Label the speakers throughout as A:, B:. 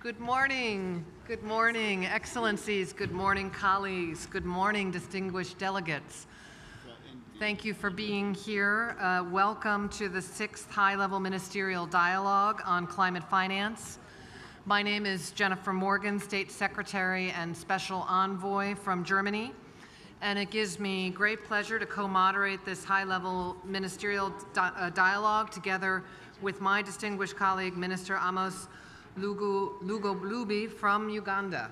A: Good morning. Good morning, Excellencies. Good morning, colleagues. Good morning, distinguished delegates. Thank you for being here. Welcome to the 6th High-Level Ministerial Dialogue on Climate Finance. My name is Jennifer Morgan, State Secretary and Special Envoy from Germany, and it gives me great pleasure to co-moderate this high-level ministerial dialogue together with my distinguished colleague, Minister Amos Lugolubi from Uganda.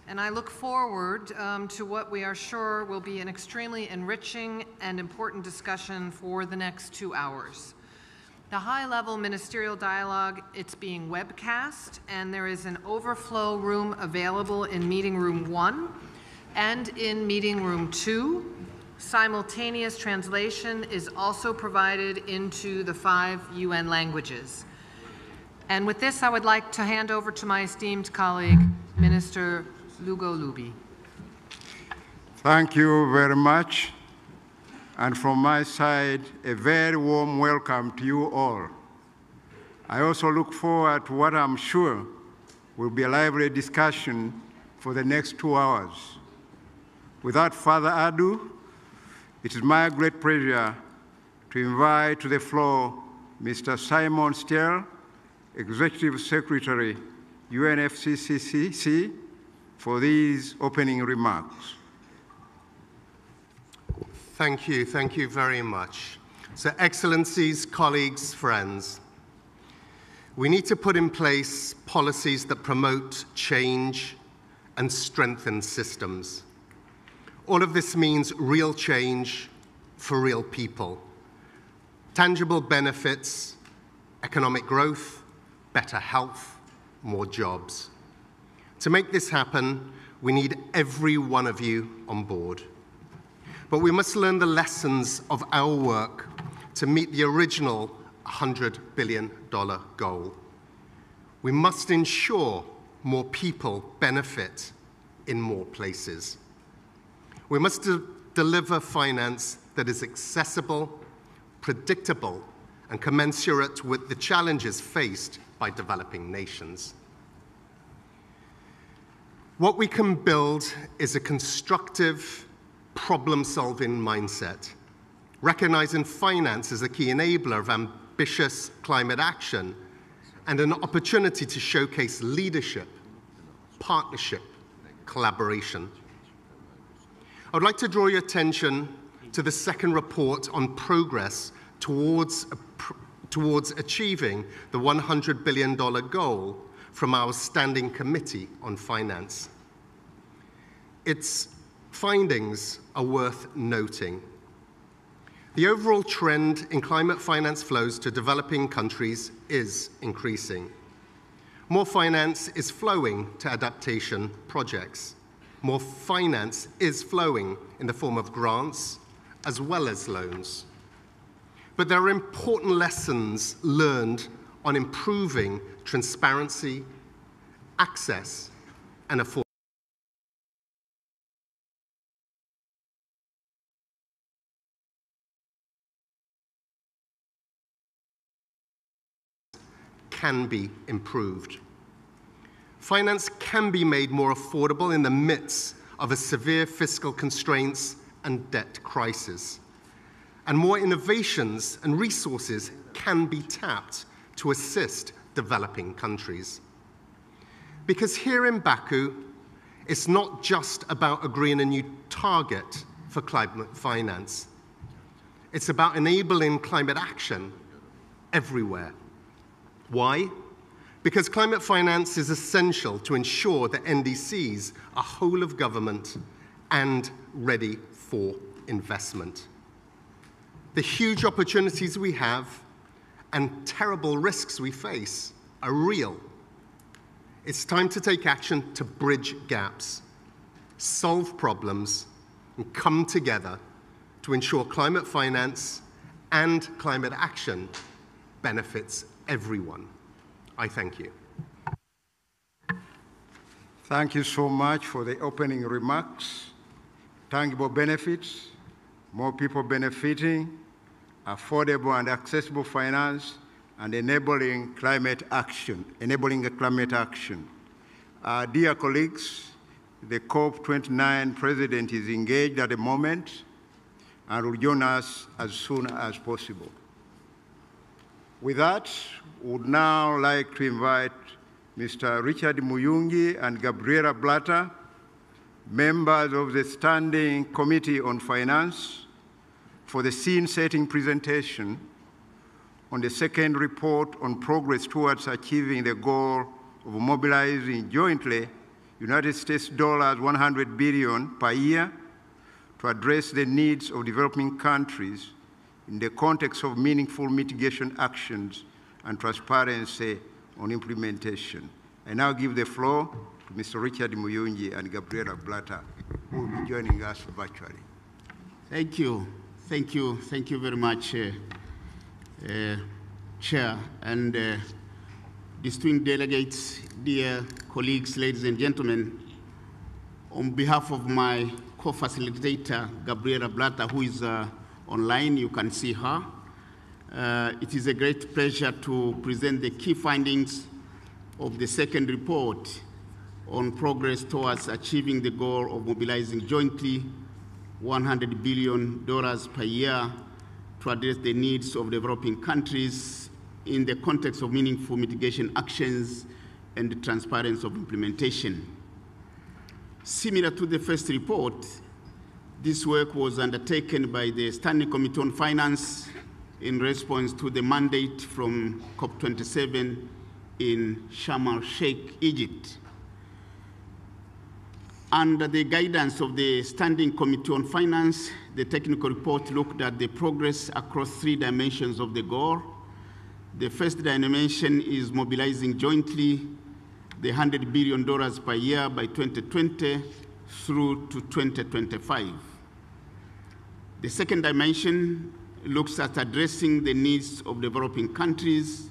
A: And I look forward to what we are sure will be an extremely enriching and important discussion for the next 2 hours. The high-level ministerial dialogue, it's being webcast, and there is an overflow room available in meeting room 1 and in meeting room 2. Simultaneous translation is also provided into the 5 UN languages. And with this, I would like to hand over to my esteemed colleague, Minister Lugolubi.
B: Thank you very much. And from my side, a very warm welcome to you all. I also look forward to what I'm sure will be a lively discussion for the next 2 hours. Without further ado, it is my great pleasure to invite to the floor Mr. Simon Stiell, Executive Secretary, UNFCCC, for these opening remarks.
C: Thank you very much. So, Excellencies, colleagues, friends, we need to put in place policies that promote change and strengthen systems. All of this means real change for real people, tangible benefits, economic growth, better health, more jobs. To make this happen, we need every one of you on board. But we must learn the lessons of our work to meet the original $100 billion goal. We must ensure more people benefit in more places. We must deliver finance that is accessible, predictable, and commensurate with the challenges faced by developing nations. What we can build is a constructive, problem-solving mindset, recognizing finance as a key enabler of ambitious climate action and an opportunity to showcase leadership, partnership, collaboration. I would like to draw your attention to the second report on progress towards achieving the $100 billion goal from our Standing Committee on Finance. Its findings are worth noting. The overall trend in climate finance flows to developing countries is increasing. More finance is flowing to adaptation projects. More finance is flowing in the form of grants as well as loans. But there are important lessons learned on improving transparency, access, and affordability. Can be improved. Finance can be made more affordable in the midst of a severe fiscal constraints and debt crisis. And more innovations and resources can be tapped to assist developing countries. Because here in Baku, it's not just about agreeing a new target for climate finance. It's about enabling climate action everywhere. Why? Because climate finance is essential to ensure that NDCs are whole of government and ready for investment. The huge opportunities we have and terrible risks we face are real. It's time to take action to bridge gaps, solve problems, and come together to ensure climate finance and climate action benefits everyone. I thank you.
B: Thank you so much for the opening remarks. Tangible benefits, more people benefiting, affordable and accessible finance, and enabling climate action. Dear colleagues, the COP29 president is engaged at the moment and will join us as soon as possible. With that, we would now like to invite Mr. Richard Muyungi and Gabriela Blatter, members of the Standing Committee on Finance, for the scene-setting presentation on the second report on progress towards achieving the goal of mobilizing jointly United States dollars 100 billion per year to address the needs of developing countries in the context of meaningful mitigation actions and transparency on implementation. I now give the floor to Mr. Richard Muyungi and Gabriela Blatter, who will be joining us virtually.
D: Thank you. Thank you. Thank you very much, Chair, and distinguished delegates, dear colleagues, ladies and gentlemen. On behalf of my co-facilitator, Gabriela Blatter, who is online, you can see her. It is a great pleasure to present the key findings of the second report on progress towards achieving the goal of mobilizing jointly $100 billion per year to address the needs of developing countries in the context of meaningful mitigation actions and the transparency of implementation. Similar to the first report, this work was undertaken by the Standing Committee on Finance in response to the mandate from COP27 in Sharm el-Sheikh, Egypt. Under the guidance of the Standing Committee on Finance, the technical report looked at the progress across 3 dimensions of the goal. The first dimension is mobilizing jointly the $100 billion per year by 2020 through to 2025. The second dimension looks at addressing the needs of developing countries,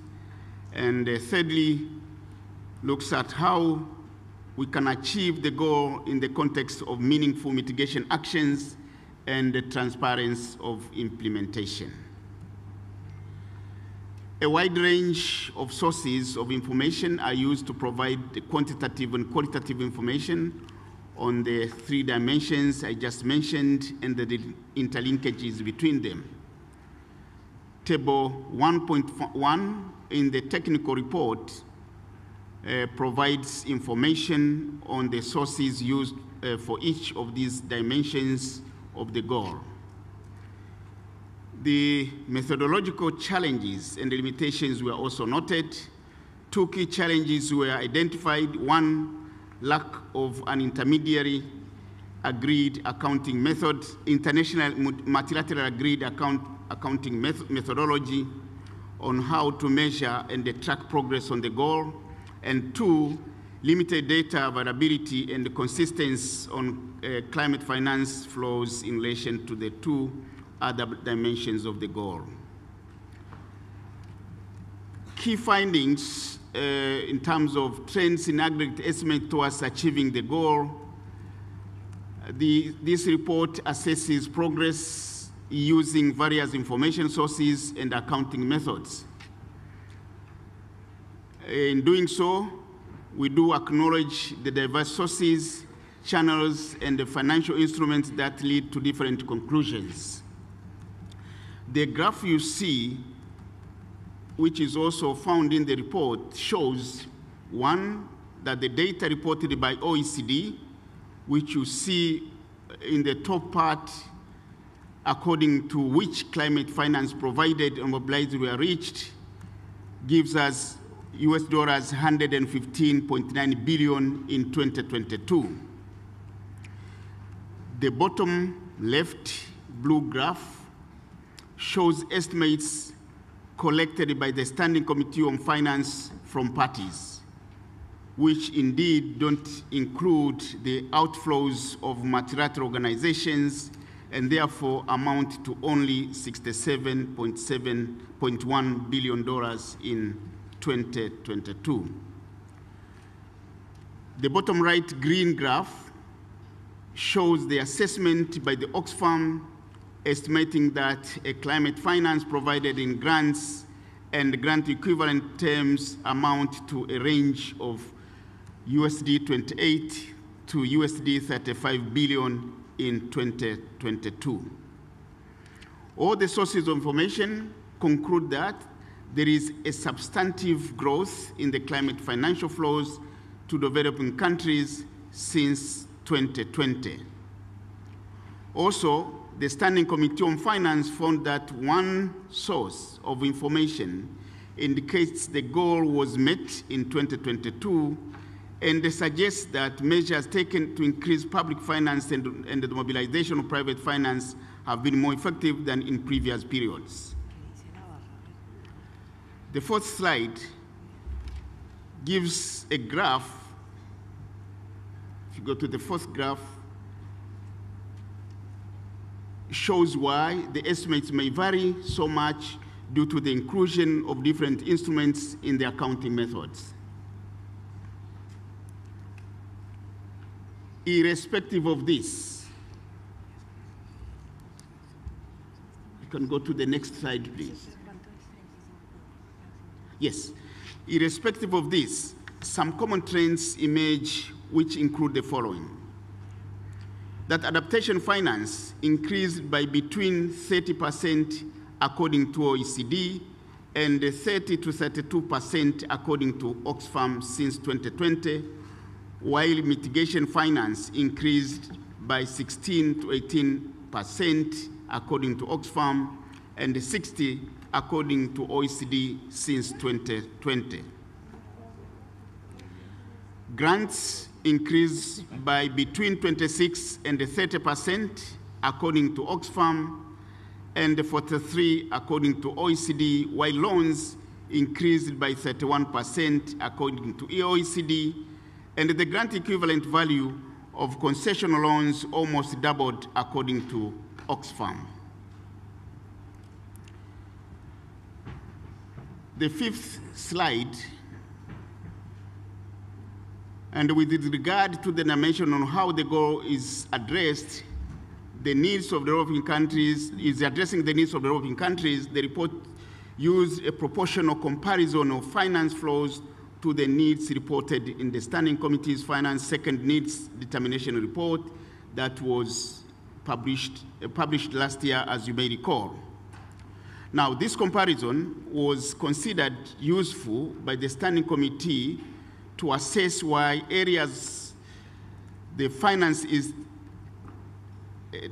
D: and thirdly, looks at how we can achieve the goal in the context of meaningful mitigation actions and the transparency of implementation. A wide range of sources of information are used to provide the quantitative and qualitative information on the 3 dimensions I just mentioned and the interlinkages between them. Table 1.1 in the technical report provides information on the sources used for each of these dimensions of the goal. The methodological challenges and limitations were also noted. 2 key challenges were identified. 1, lack of an intermediary agreed accounting method, international multilateral agreed accounting methodology on how to measure and track progress on the goal. And 2, limited data availability and consistency on climate finance flows in relation to the 2 other dimensions of the goal. Key findings in terms of trends in aggregate estimate towards achieving the goal. This report assesses progress using various information sources and accounting methods. In doing so, we do acknowledge the diverse sources, channels, and the financial instruments that lead to different conclusions. The graph you see, which is also found in the report, shows, 1, that the data reported by OECD, which you see in the top part, according to which climate finance provided and mobilized were reached, gives us US dollars 115.9 billion in 2022. The bottom left blue graph shows estimates collected by the Standing Committee on Finance from parties, which indeed don't include the outflows of multilateral organizations and therefore amount to only $67.1 billion in 2022. The bottom right green graph shows the assessment by the Oxfam estimating that a climate finance provided in grants and grant equivalent terms amount to a range of USD 28 to USD 35 billion in 2022. All the sources of information conclude that there is a substantive growth in the climate financial flows to developing countries since 2020. Also, the Standing Committee on Finance found that one source of information indicates the goal was met in 2022 and suggests that measures taken to increase public finance and the mobilization of private finance have been more effective than in previous periods. The fourth slide gives a graph. If you go to the fourth graph, shows why the estimates may vary so much due to the inclusion of different instruments in the accounting methods. Irrespective of this, you can go to the next slide, please. Yes, irrespective of this, some common trends emerge which include the following. That adaptation finance increased by between 30% according to OECD and 30 to 32% according to Oxfam since 2020, while mitigation finance increased by 16 to 18% according to Oxfam and 60 according to OECD since 2020. Grants increased by between 26 and 30% according to Oxfam and 43 according to OECD, while loans increased by 31% according to OECD, and the grant equivalent value of concessional loans almost doubled according to Oxfam. The fifth slide, and with regard to the dimension on how the goal is addressed, the needs of developing countries, is addressing the needs of developing countries, the report used a proportional comparison of finance flows to the needs reported in the Standing Committee's Finance Second Needs Determination Report that was published last year, as you may recall. Now, this comparison was considered useful by the Standing Committee to assess why areas the finance is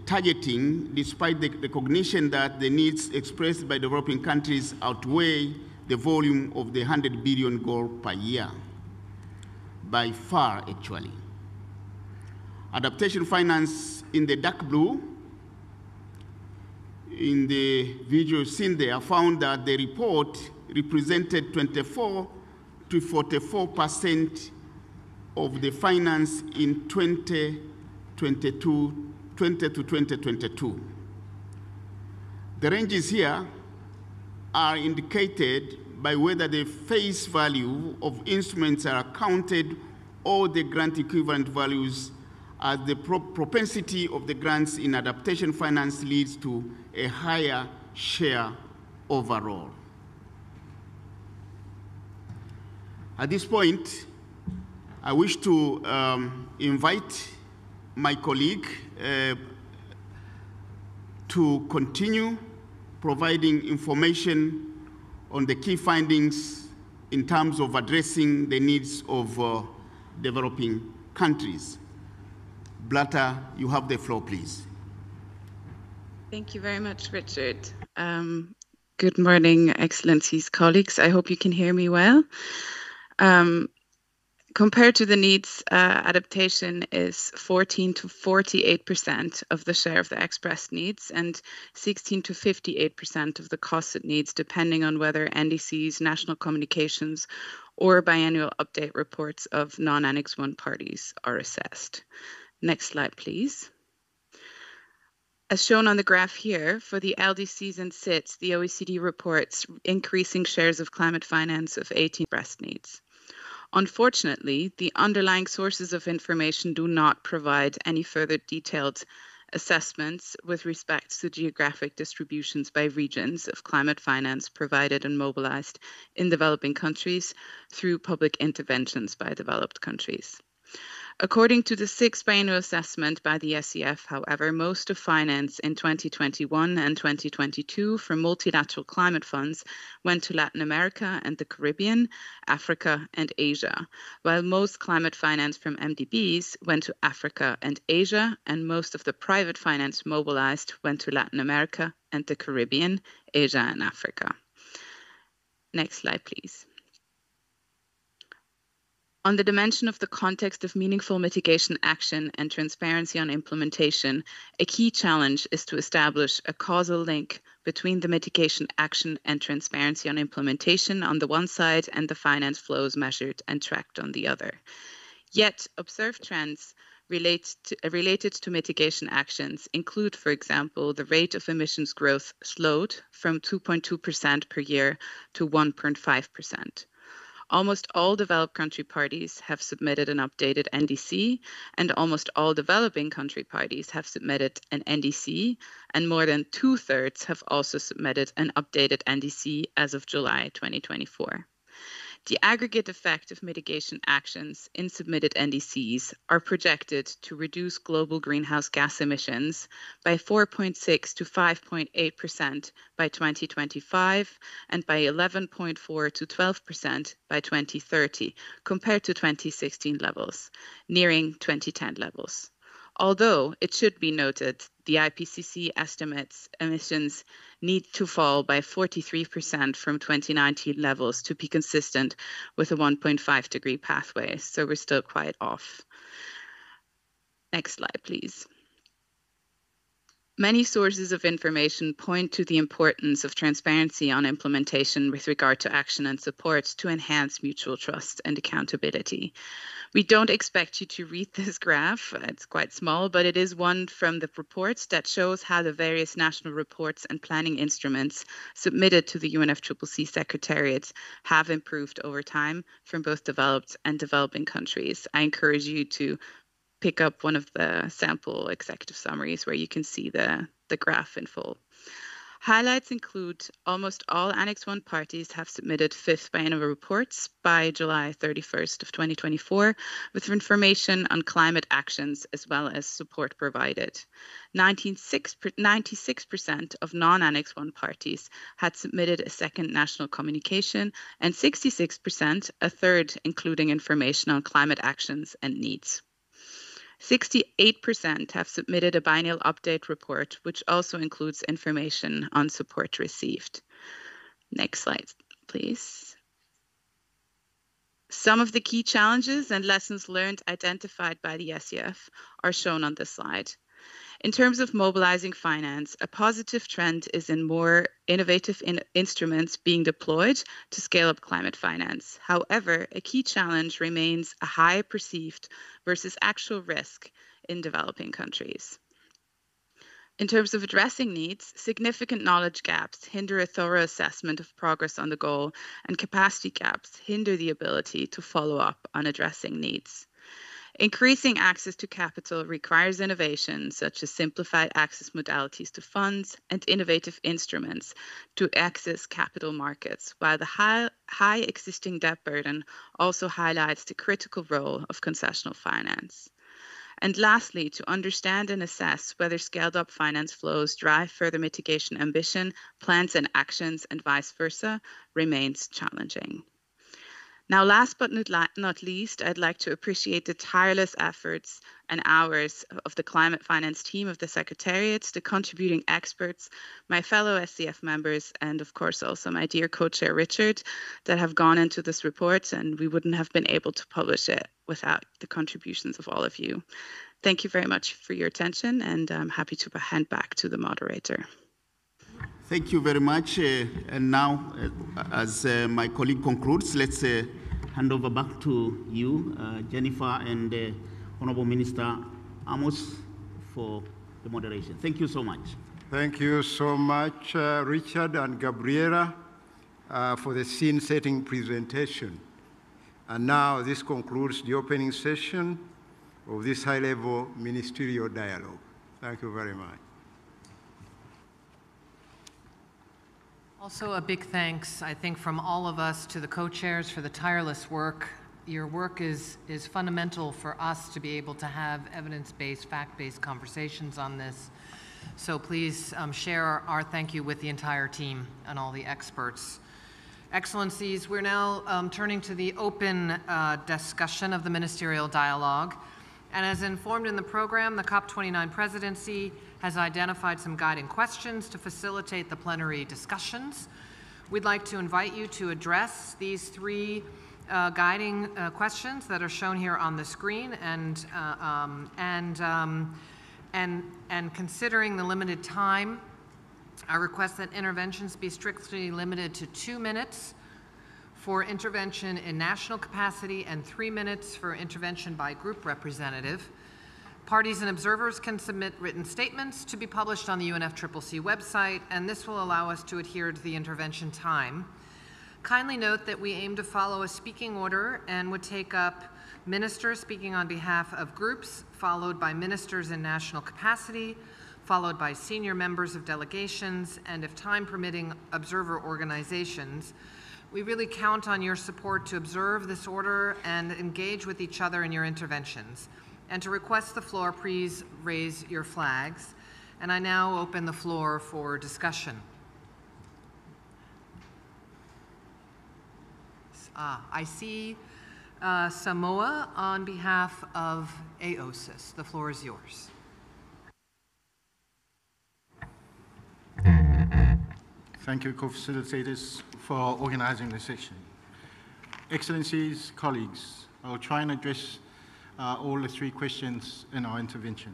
D: targeting, despite the recognition that the needs expressed by developing countries outweigh the volume of the 100 billion goal per year, by far, actually. Adaptation finance in the dark blue, in the visual seen there, found that the report represented 24 to 44% of the finance in 20 to 2022. The ranges here are indicated by whether the face value of instruments are accounted or the grant equivalent values, as the propensity of the grants in adaptation finance leads to a higher share overall. At this point, I wish to invite my colleague to continue providing information on the key findings in terms of addressing the needs of developing countries. Blatter, you have the floor, please.
E: Thank you very much, Richard. Good morning, Excellencies, colleagues. I hope you can hear me well. Compared to the needs, adaptation is 14 to 48% of the share of the expressed needs and 16 to 58% of the costed needs, depending on whether NDCs, national communications, or biannual update reports of non-Annex 1 parties are assessed. Next slide, please. As shown on the graph here, for the LDCs and SITs, the OECD reports increasing shares of climate finance of 18 expressed needs. Unfortunately, the underlying sources of information do not provide any further detailed assessments with respect to geographic distributions by regions of climate finance provided and mobilized in developing countries through public interventions by developed countries. According to the sixth biennial assessment by the SEF, however, most of finance in 2021 and 2022 from multilateral climate funds went to Latin America and the Caribbean, Africa, and Asia, while most climate finance from MDBs went to Africa and Asia, and most of the private finance mobilized went to Latin America and the Caribbean, Asia, and Africa. Next slide, please. On the dimension of the context of meaningful mitigation action and transparency on implementation, a key challenge is to establish a causal link between the mitigation action and transparency on implementation on the one side and the finance flows measured and tracked on the other. Yet, observed trends related to mitigation actions include, for example, the rate of emissions growth slowed from 2.2% per year to 1.5%. Almost all developed country parties have submitted an updated NDC, and almost all developing country parties have submitted an NDC, and more than 2/3 have also submitted an updated NDC as of July 2024. The aggregate effect of mitigation actions in submitted NDCs are projected to reduce global greenhouse gas emissions by 4.6 to 5.8% by 2025 and by 11.4 to 12% by 2030 compared to 2016 levels, nearing 2010 levels. Although it should be noted, the IPCC estimates emissions need to fall by 43% from 2019 levels to be consistent with a 1.5 degree pathway, so we're still quite off. Next slide, please. Many sources of information point to the importance of transparency on implementation with regard to action and support to enhance mutual trust and accountability. We don't expect you to read this graph. It's quite small, but it is one from the reports that shows how the various national reports and planning instruments submitted to the UNFCCC Secretariat have improved over time from both developed and developing countries. I encourage you to pick up one of the sample executive summaries where you can see the graph in full. Highlights include almost all Annex 1 parties have submitted fifth biennial reports by July 31st of 2024 with information on climate actions as well as support provided. 96% of non-Annex 1 parties had submitted a second national communication, and 66%, a third, including information on climate actions and needs. 68% have submitted a biennial update report, which also includes information on support received. Next slide, please. Some of the key challenges and lessons learned identified by the SEF are shown on this slide. In terms of mobilizing finance, a positive trend is in more innovative instruments being deployed to scale up climate finance. However, a key challenge remains a high perceived versus actual risk in developing countries. In terms of addressing needs, significant knowledge gaps hinder a thorough assessment of progress on the goal, and capacity gaps hinder the ability to follow up on addressing needs. Increasing access to capital requires innovation, such as simplified access modalities to funds and innovative instruments to access capital markets, while the high existing debt burden also highlights the critical role of concessional finance. And lastly, to understand and assess whether scaled-up finance flows drive further mitigation ambition, plans and actions, and vice versa, remains challenging. Now, last but not least, I'd like to appreciate the tireless efforts and hours of the climate finance team of the Secretariat, the contributing experts, my fellow SCF members, and of course also my dear co-chair Richard, that have gone into this report, and we wouldn't have been able to publish it without the contributions of all of you. Thank you very much for your attention, and I'm happy to hand back to the moderator.
D: Thank you very much. And now, as my colleague concludes, let's hand over back to you, Jennifer, and Honorable Minister Amos for the moderation. Thank you so much.
B: Thank you so much, Richard and Gabriela, for the scene-setting presentation. And now this concludes the opening session of this high-level ministerial dialogue. Thank you very much.
A: Also, a big thanks, I think, from all of us to the co-chairs for the tireless work. Your work is fundamental for us to be able to have evidence-based, fact-based conversations on this. So please share our thank you with the entire team and all the experts. Excellencies, we're now turning to the open discussion of the ministerial dialogue. And as informed in the program, the COP29 presidency has identified some guiding questions to facilitate the plenary discussions. We'd like to invite you to address these three guiding questions that are shown here on the screen, and considering the limited time, I request that interventions be strictly limited to 2 minutes for intervention in national capacity and 3 minutes for intervention by group representative. Parties and observers can submit written statements to be published on the UNFCCC website, and this will allow us to adhere to the intervention time. Kindly note that we aim to follow a speaking order and would take up ministers speaking on behalf of groups, followed by ministers in national capacity, followed by senior members of delegations, and if time permitting, observer organizations. We really count on your support to observe this order and engage with each other in your interventions. And to request the floor, please raise your flags. And I now open the floor for discussion. I see Samoa on behalf of AOSIS. The floor is yours.
F: Thank you, co-facilitators, for organizing this session. Excellencies, colleagues, I will try and address all the three questions in our intervention,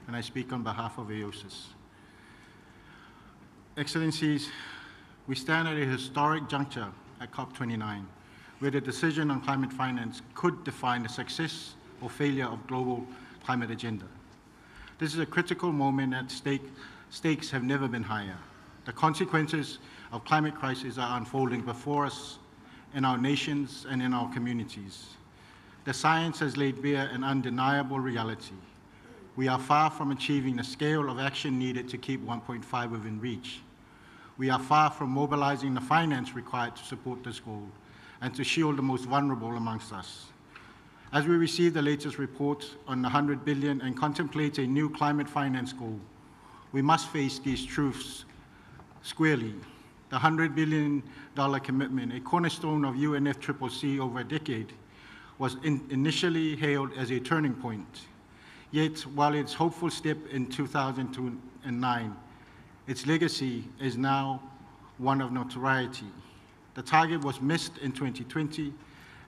F: and I speak on behalf of AOSIS. Excellencies, we stand at a historic juncture at COP29, where the decision on climate finance could define the success or failure of global climate agenda. This is a critical moment at stake. Stakes have never been higher. The consequences of climate crisis are unfolding before us in our nations and in our communities. The science has laid bare an undeniable reality. We are far from achieving the scale of action needed to keep 1.5 within reach. We are far from mobilizing the finance required to support this goal and to shield the most vulnerable amongst us. As we receive the latest report on the 100 billion and contemplate a new climate finance goal, we must face these truths squarely. The $100 billion commitment, a cornerstone of UNFCCC over a decade, was initially hailed as a turning point. Yet, while its hopeful step in 2009, its legacy is now one of notoriety. The target was missed in 2020,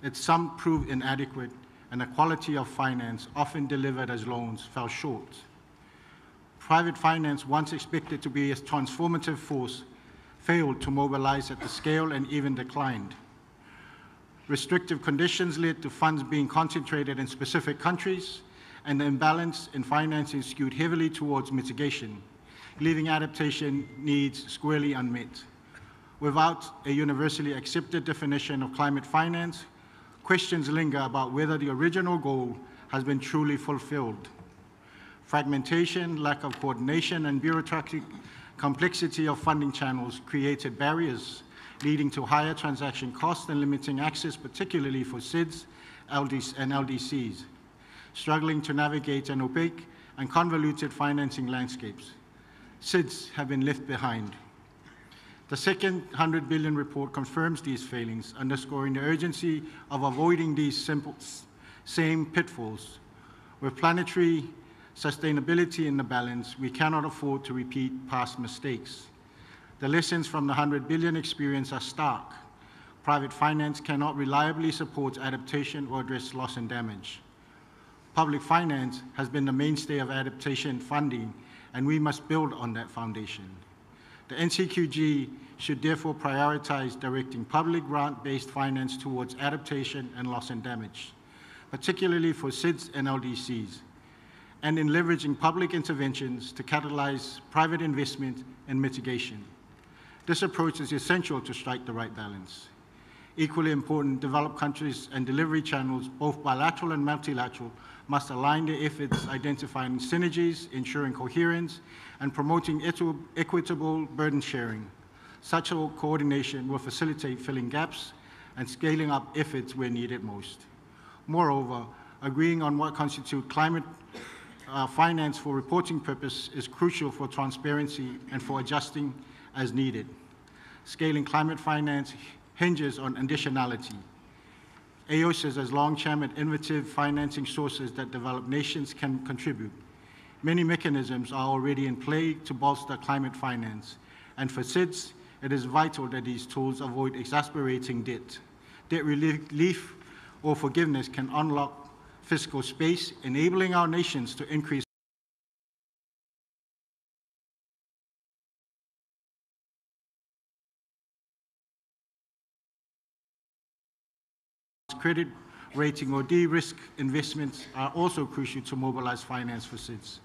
F: its sum proved inadequate, and the quality of finance, often delivered as loans, fell short. Private finance, once expected to be a transformative force, failed to mobilize at the scale and even declined. Restrictive conditions led to funds being concentrated in specific countries, and the imbalance in financing skewed heavily towards mitigation, leaving adaptation needs squarely unmet. Without a universally accepted definition of climate finance, questions linger about whether the original goal has been truly fulfilled. Fragmentation, lack of coordination, and bureaucratic complexity of funding channels created barriers, leading to higher transaction costs and limiting access, particularly for SIDS and LDCs, struggling to navigate an opaque and convoluted financing landscapes. SIDS have been left behind. The second 100 billion report confirms these failings, underscoring the urgency of avoiding these same pitfalls. With planetary sustainability in the balance, we cannot afford to repeat past mistakes. The lessons from the 100 billion experience are stark. Private finance cannot reliably support adaptation or address loss and damage. Public finance has been the mainstay of adaptation funding, and we must build on that foundation. The NCQG should therefore prioritize directing public grant-based finance towards adaptation and loss and damage, particularly for SIDS and LDCs, and in leveraging public interventions to catalyze private investment and mitigation. This approach is essential to strike the right balance. Equally important, developed countries and delivery channels, both bilateral and multilateral, must align their efforts identifying synergies, ensuring coherence, and promoting equitable burden sharing. Such a coordination will facilitate filling gaps and scaling up efforts where needed most. Moreover, agreeing on what constitutes climate finance for reporting purpose is crucial for transparency and for adjusting as needed. Scaling climate finance hinges on additionality. AOSIS has long championed innovative financing sources that developed nations can contribute. Many mechanisms are already in play to bolster climate finance, and for SIDS, it is vital that these tools avoid exasperating debt. Debt relief or forgiveness can unlock fiscal space, enabling our nations to increase credit rating or de-risk investments are also crucial to mobilize finance for SIDS.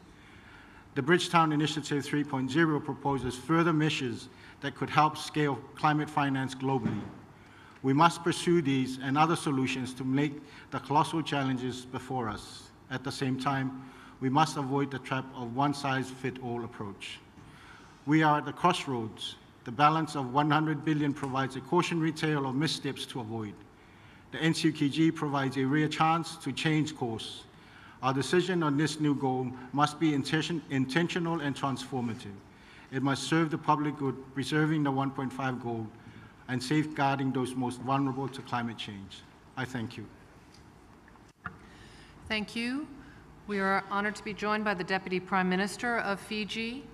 F: The Bridgetown Initiative 3.0 proposes further measures that could help scale climate finance globally. We must pursue these and other solutions to make the colossal challenges before us. At the same time, we must avoid the trap of one-size-fits-all approach. We are at the crossroads. The balance of 100 billion provides a cautionary tale of missteps to avoid. The NCQG provides a rare chance to change course. Our decision on this new goal must be intentional and transformative. It must serve the public good, preserving the 1.5 goal and safeguarding those most vulnerable to climate change. I thank you.
A: Thank you. We are honored to be joined by the Deputy Prime Minister of Fiji.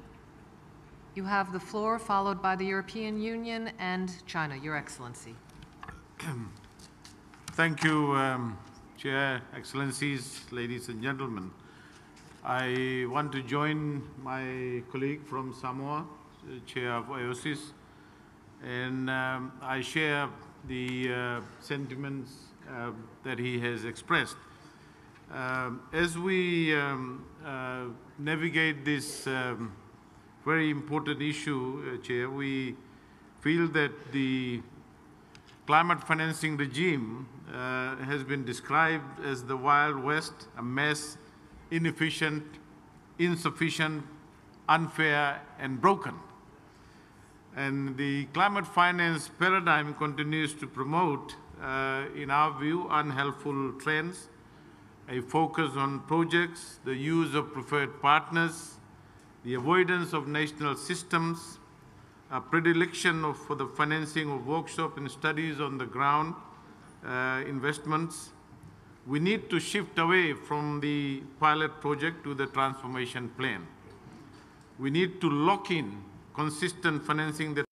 A: You have the floor, followed by the European Union and China, Your Excellency.
G: Thank you, Chair, Excellencies, ladies and gentlemen. I want to join my colleague from Samoa, Chair of AOSIS, and I share the sentiments that he has expressed. As we navigate this very important issue, Chair, we feel that the climate financing regime has been described as the Wild West, a mess, inefficient, insufficient, unfair, and broken. And the climate finance paradigm continues to promote, in our view, unhelpful trends, a focus on projects, the use of preferred partners, the avoidance of national systems, a predilection for the financing of workshops and studies on the ground, investments. We need to shift away from the pilot project to the transformation plan. We need to lock in consistent financing that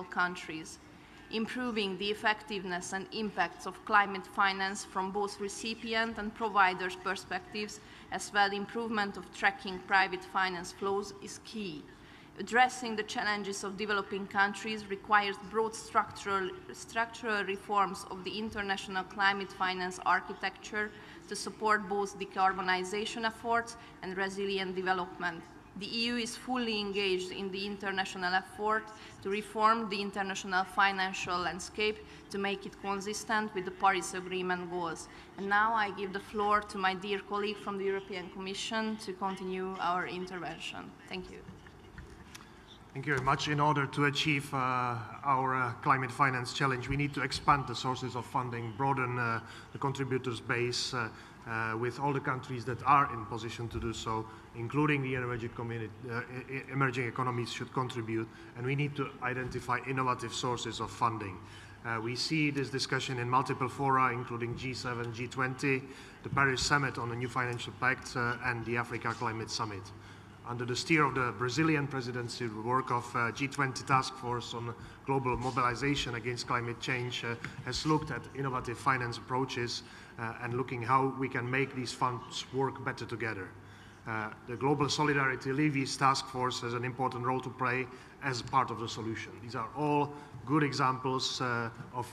H: countries, improving the effectiveness and impacts of climate finance from both recipient and providers' perspectives, as well as improvement of tracking private finance flows is key. Addressing the challenges of developing countries requires broad structural reforms of the international climate finance architecture to support both decarbonization efforts and resilient development. The EU is fully engaged in the international effort to reform the international financial landscape to make it consistent with the Paris Agreement goals. And now I give the floor to my dear colleague from the European Commission to continue our intervention. Thank you.
I: Thank you very much. In order to achieve our climate finance challenge, we need to expand the sources of funding, broaden the contributors base with all the countries that are in position to do so, including the emerging economies should contribute, and we need to identify innovative sources of funding. We see this discussion in multiple fora, including G7, G20, the Paris Summit on the New Financial Pact, and the Africa Climate Summit. Under the steer of the Brazilian presidency, the work of G20 Task Force on Global Mobilization Against Climate Change has looked at innovative finance approaches and looking how we can make these funds work better together. The Global Solidarity Levies Task Force has an important role to play as part of the solution. These are all good examples of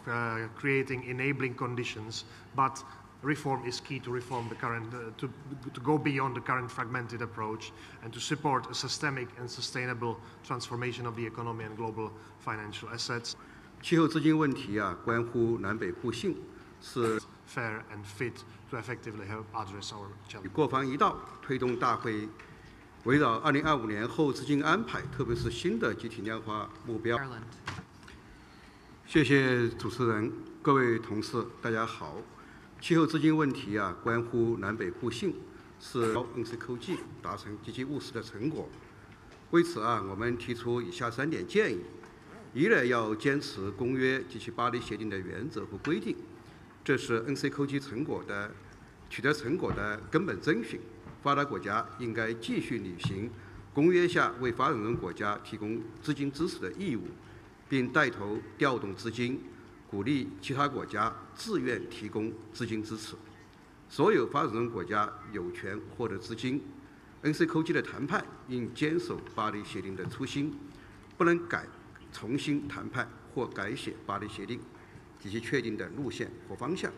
I: creating enabling conditions, but reform is key to reform the current, to go beyond the current fragmented approach and to support a systemic and sustainable transformation of the economy and global financial assets.
J: 气候资金问题啊，关乎南北互信，是
I: fair and fit to effectively help address our challenge.
J: 国防一道推动大会围绕2025年后资金安排，特别是新的集体量化目标。谢谢主持人，各位同事，大家好。 气候资金问题啊，关乎南北互信，是 NCKG 达成积极务实的成果。为此啊，我们提出以下3点建议：一呢，要坚持公约及其巴黎协定的原则和规定，这是 NCKG 取得成果的根本遵循。发达国家应该继续履行公约下为发展中国家提供资金支持的义务，并带头调动资金。 鼓励其他国家自愿提供资金支持，所有发展中国家有权获得资金。NCKG 的谈判应坚守巴黎协定的初心，不能重新谈判或改写巴黎协定及其确定的路线和方向。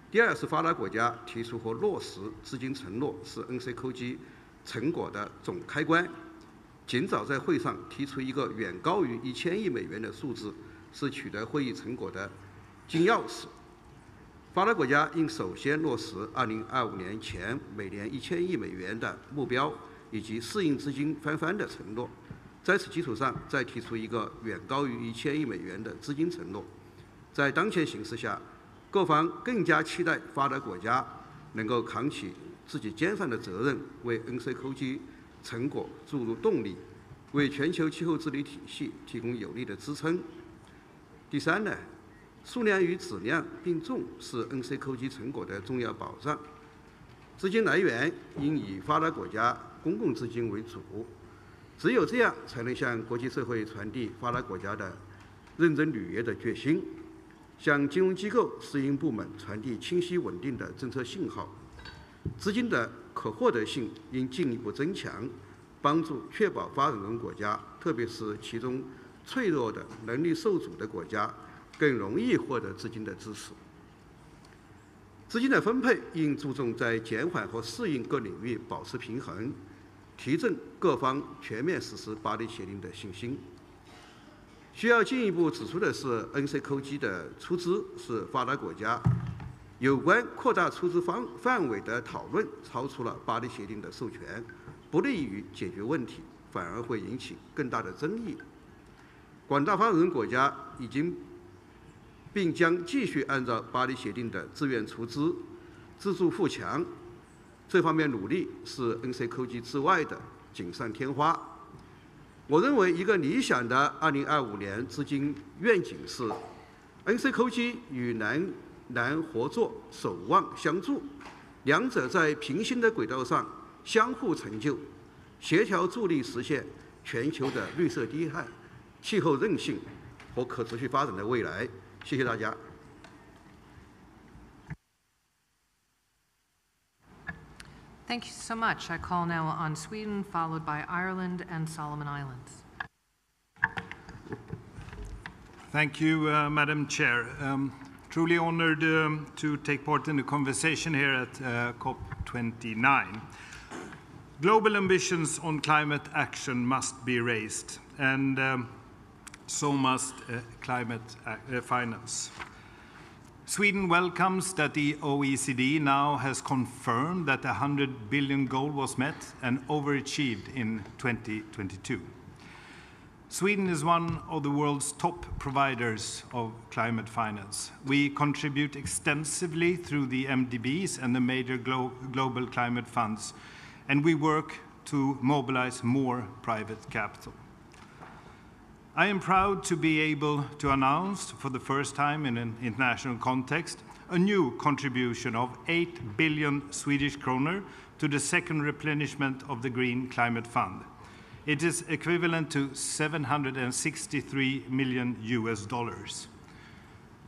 J: 第二是发达国家提出和落实资金承诺是 NCKG 成果的总开关，尽早在会上提出一个远高于1000亿美元的数字。 是取得会议成果的金钥匙。发达国家应首先落实2025年前每年1000亿美元的目标，以及适应资金翻番的承诺。在此基础上，再提出一个远高于1000亿美元的资金承诺。在当前形势下，各方更加期待发达国家能够扛起自己肩上的责任，为 NCKG 成果注入动力，为全球气候治理体系提供有力的支撑。 第三呢，数量与质量并重是 NCKG 成果的重要保障。资金来源应以发达国家公共资金为主，只有这样才能向国际社会传递发达国家的认真履约的决心，向金融机构、私营部门传递清晰稳定的政策信号。资金的可获得性应进一步增强，帮助确保发展中国家，特别是其中 脆弱的、能力受阻的国家更容易获得资金的支持。资金的分配应注重在减缓和适应各领域保持平衡，提振各方全面实施巴黎协定的信心。需要进一步指出的是 ，NCKG 的出资是发达国家有关扩大出资范围的讨论超出了巴黎协定的授权，不利于解决问题，反而会引起更大的争议。 广大发展中国家已经并将继续按照巴黎协定的自愿出资、自助富强这方面努力，是 NCKG 之外的锦上添花。我认为一个理想的2025年资金愿景是 NCKG 与南合作守望相助，两者在平行的轨道上相互成就，协调助力实现全球的绿色低碳、气候韧性和可持续发展的未来。谢谢大家。
A: Thank you so much. I call now on Sweden, followed by Ireland and Solomon Islands.
K: Thank you, Madam Chair. Truly honored to take part in the conversation here at COP29. Global ambitions on climate action must be raised, and so must climate finance. Sweden welcomes that the OECD now has confirmed that the 100 billion goal was met and overachieved in 2022. Sweden is one of the world's top providers of climate finance. We contribute extensively through the MDBs and the major global climate funds, and we work to mobilize more private capital. I am proud to be able to announce for the first time in an international context a new contribution of 8 billion Swedish kronor to the second replenishment of the Green Climate Fund. It is equivalent to $763 million.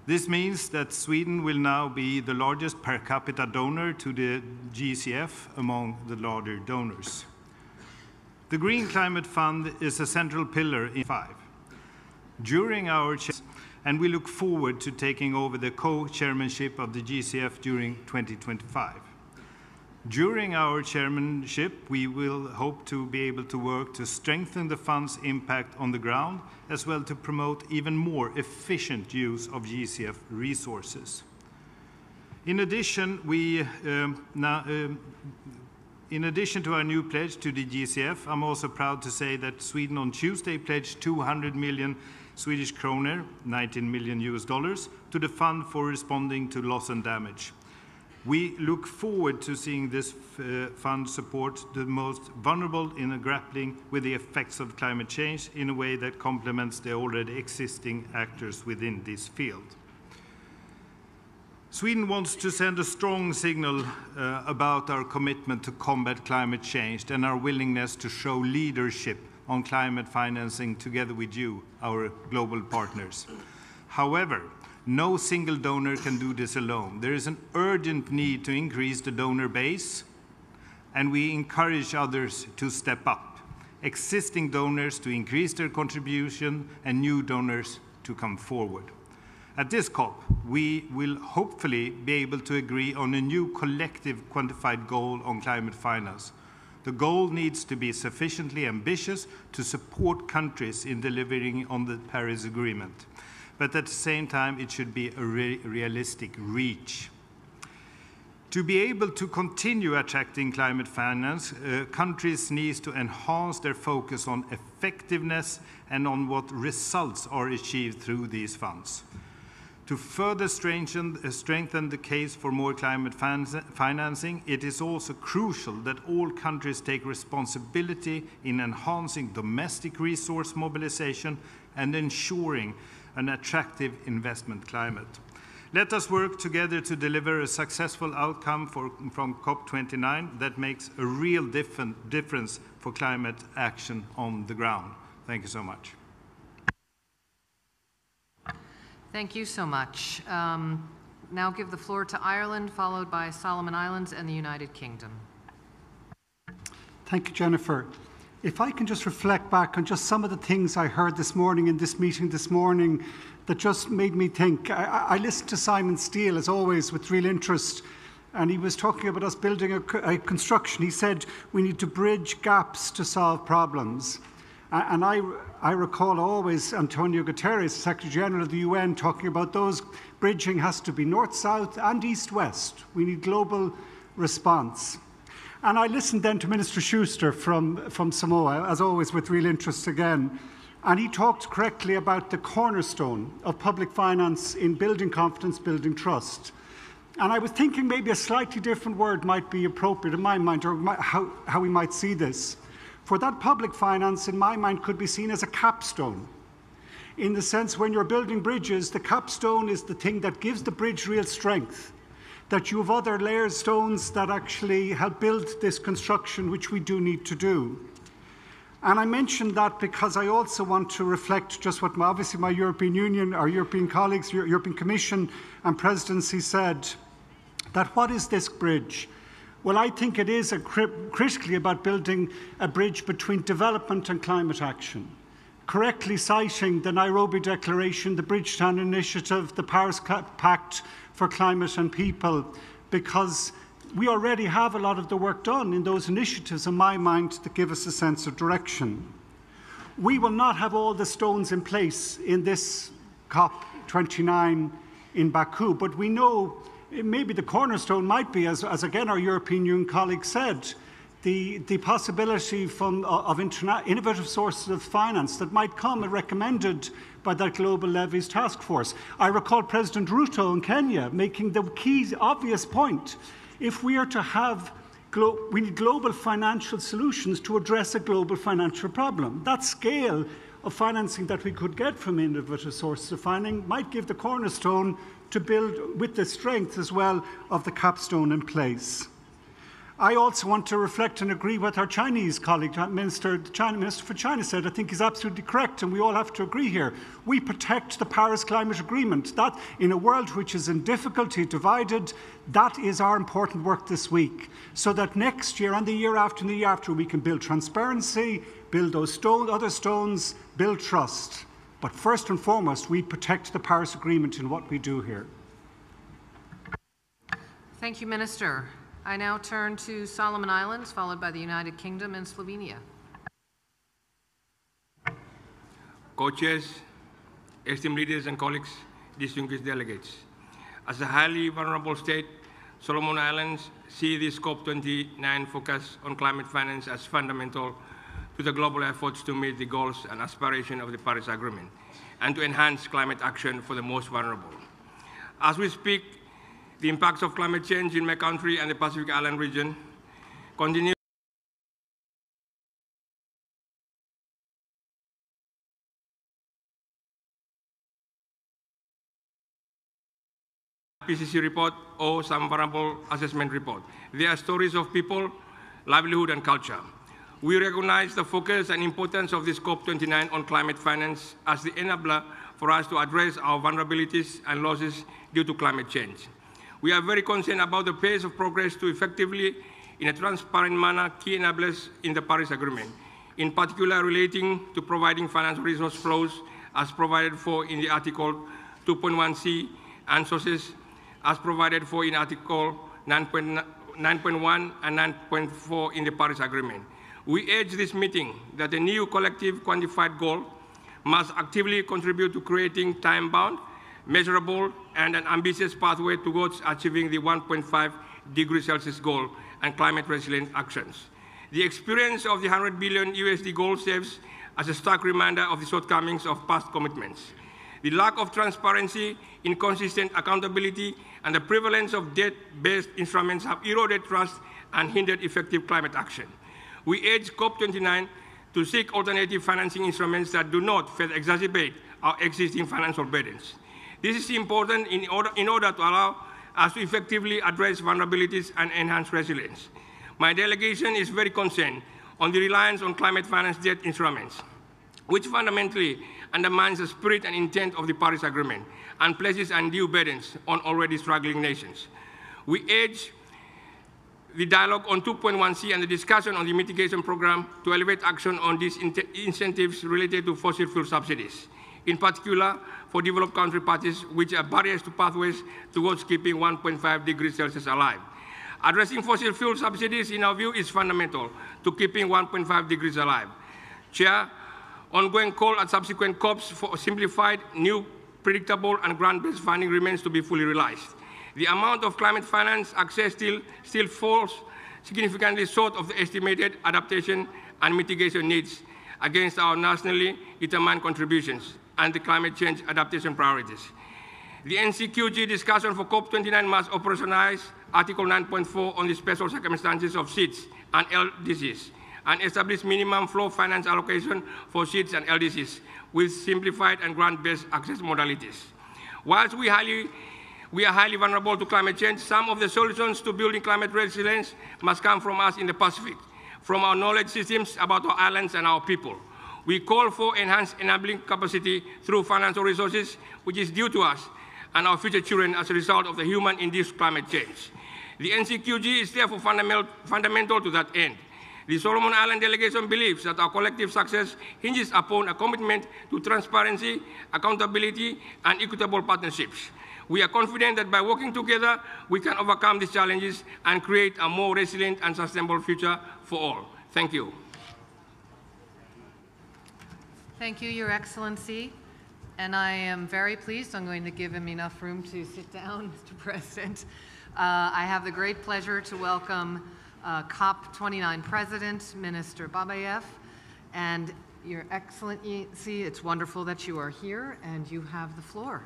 K: This means that Sweden will now be the largest per capita donor to the GCF among the larger donors. The Green Climate Fund is a central pillar in 5. During our and we look forward to taking over the co-chairmanship of the GCF during 2025. During our chairmanship, we will hope to be able to work to strengthen the fund's impact on the ground, as well to promote even more efficient use of GCF resources. In addition, in addition to our new pledge to the GCF, I'm also proud to say that Sweden on Tuesday pledged 200 million Swedish kronor, $19 million, to the fund for responding to loss and damage. We look forward to seeing this fund support the most vulnerable in grappling with the effects of climate change in a way that complements the already existing actors within this field. Sweden wants to send a strong signal about our commitment to combat climate change and our willingness to show leadership on climate financing together with you, our global partners. However, no single donor can do this alone. There is an urgent need to increase the donor base, and we encourage others to step up, existing donors to increase their contribution, and new donors to come forward. At this COP, we will hopefully be able to agree on a new collective quantified goal on climate finance. The goal needs to be sufficiently ambitious to support countries in delivering on the Paris Agreement, but at the same time, it should be a realistic reach. To be able to continue attracting climate finance, countries need to enhance their focus on effectiveness and on what results are achieved through these funds. To further strengthen the case for more climate financing, it is also crucial that all countries take responsibility in enhancing domestic resource mobilization and ensuring an attractive investment climate. Let us work together to deliver a successful outcome from COP29 that makes a real difference for climate action on the ground. Thank you so much.
A: Thank you so much. Now give the floor to Ireland, followed by Solomon Islands and the United Kingdom.
L: Thank you, Jennifer. If I can just reflect back on just some of the things I heard this morning in this meeting this morning that just made me think. I listened to Simon Steele, as always, with real interest, and he was talking about us building a construction. He said we need to bridge gaps to solve problems. And I recall always Antonio Guterres, Secretary General of the UN, talking about those bridging has to be north-south and east-west. We need global response. And I listened then to Minister Schuster from Samoa, as always with real interest again. And he talked correctly about the cornerstone of public finance in building confidence, building trust. And I was thinking maybe a slightly different word might be appropriate in my mind, or how we might see this. For that public finance, in my mind, could be seen as a capstone. In the sense when you're building bridges, the capstone is the thing that gives the bridge real strength. That you have other layer stones that actually help build this construction, which we do need to do. And I mention that because I also want to reflect just what obviously my European Union, our European colleagues, European Commission and Presidency said, that what is this bridge? Well, I think it is critically about building a bridge between development and climate action, correctly citing the Nairobi Declaration, the Bridgetown Initiative, the Paris Pact for Climate and People, because we already have a lot of the work done in those initiatives, in my mind, that give us a sense of direction. We will not have all the stones in place in this COP29 in Baku, but we know maybe the cornerstone might be, as again our European Union colleague said, the possibility of innovative sources of finance that might come and recommended by that Global Levies Task Force. I recall President Ruto in Kenya making the key obvious point. If we are to have, we need global financial solutions to address a global financial problem. That scale of financing that we could get from innovative sources of funding might give the cornerstone to build with the strength as well of the capstone in place. I also want to reflect and agree with our Chinese colleague, the Minister for China said. I think he's absolutely correct, and we all have to agree here. We protect the Paris Climate Agreement. That, in a world which is in difficulty, divided, that is our important work this week, so that next year and the year after and the year after we can build transparency, build those other stones, build trust. But first and foremost, we protect the Paris Agreement in what we do here.
A: Thank you, Minister. I now turn to Solomon Islands, followed by the United Kingdom and Slovenia.
M: Co-chairs, esteemed leaders and colleagues, distinguished delegates. As a highly vulnerable state, Solomon Islands see this COP29 focus on climate finance as fundamental to the global efforts to meet the goals and aspirations of the Paris Agreement and to enhance climate action for the most vulnerable. As we speak, the impacts of climate change in my country and the Pacific Island region continue PCC report or some vulnerable assessment report. They are stories of people, livelihood, and culture. We recognize the focus and importance of this COP29 on climate finance as the enabler for us to address our vulnerabilities and losses due to climate change. We are very concerned about the pace of progress to effectively, in a transparent manner, key enablers in the Paris Agreement, in particular relating to providing financial resource flows as provided for in the Article 2.1c and sources as provided for in Article 9.1 and 9.4 in the Paris Agreement. We urge this meeting that a new collective quantified goal must actively contribute to creating time-bound, measurable, and an ambitious pathway towards achieving the 1.5 degrees Celsius goal and climate resilient actions. The experience of the $100 billion USD goal serves as a stark reminder of the shortcomings of past commitments. The lack of transparency, inconsistent accountability, and the prevalence of debt-based instruments have eroded trust and hindered effective climate action. We urge COP29 to seek alternative financing instruments that do not further exacerbate our existing financial burdens. This is important in order to allow us to effectively address vulnerabilities and enhance resilience. My delegation is very concerned on the reliance on climate finance debt instruments, which fundamentally undermines the spirit and intent of the Paris Agreement and places undue burdens on already struggling nations. We urge the dialogue on 2.1c and the discussion on the mitigation program to elevate action on these incentives related to fossil fuel subsidies, in particular for developed country parties, which are barriers to pathways towards keeping 1.5 degrees Celsius alive. Addressing fossil fuel subsidies, in our view, is fundamental to keeping 1.5 degrees alive. Chair, ongoing call at subsequent COPs for simplified, new, predictable, and grant-based funding remains to be fully realized. The amount of climate finance access still falls significantly short of the estimated adaptation and mitigation needs against our nationally determined contributions and the climate change adaptation priorities. The NCQG discussion for COP29 must operationalize Article 9.4 on the special circumstances of seeds and LDCs and establish minimum flow finance allocation for seeds and LDCs with simplified and grant-based access modalities. Whilst we are highly vulnerable to climate change, some of the solutions to building climate resilience must come from us in the Pacific. from our knowledge systems about our islands and our people. We call for enhanced enabling capacity through financial resources, which is due to us and our future children as a result of the human-induced climate change. The NCQG is therefore fundamental to that end. The Solomon Island delegation believes that our collective success hinges upon a commitment to transparency, accountability, and equitable partnerships. We are confident that by working together, we can overcome these challenges and create a more resilient and sustainable future for all. Thank you.
A: Thank you, Your Excellency. And I am very pleased. I'm going to give him enough room to sit down, Mr. President. I have the great pleasure to welcome COP29 President, Minister Babayev. And Your Excellency, it's wonderful that you are here, and you have the floor.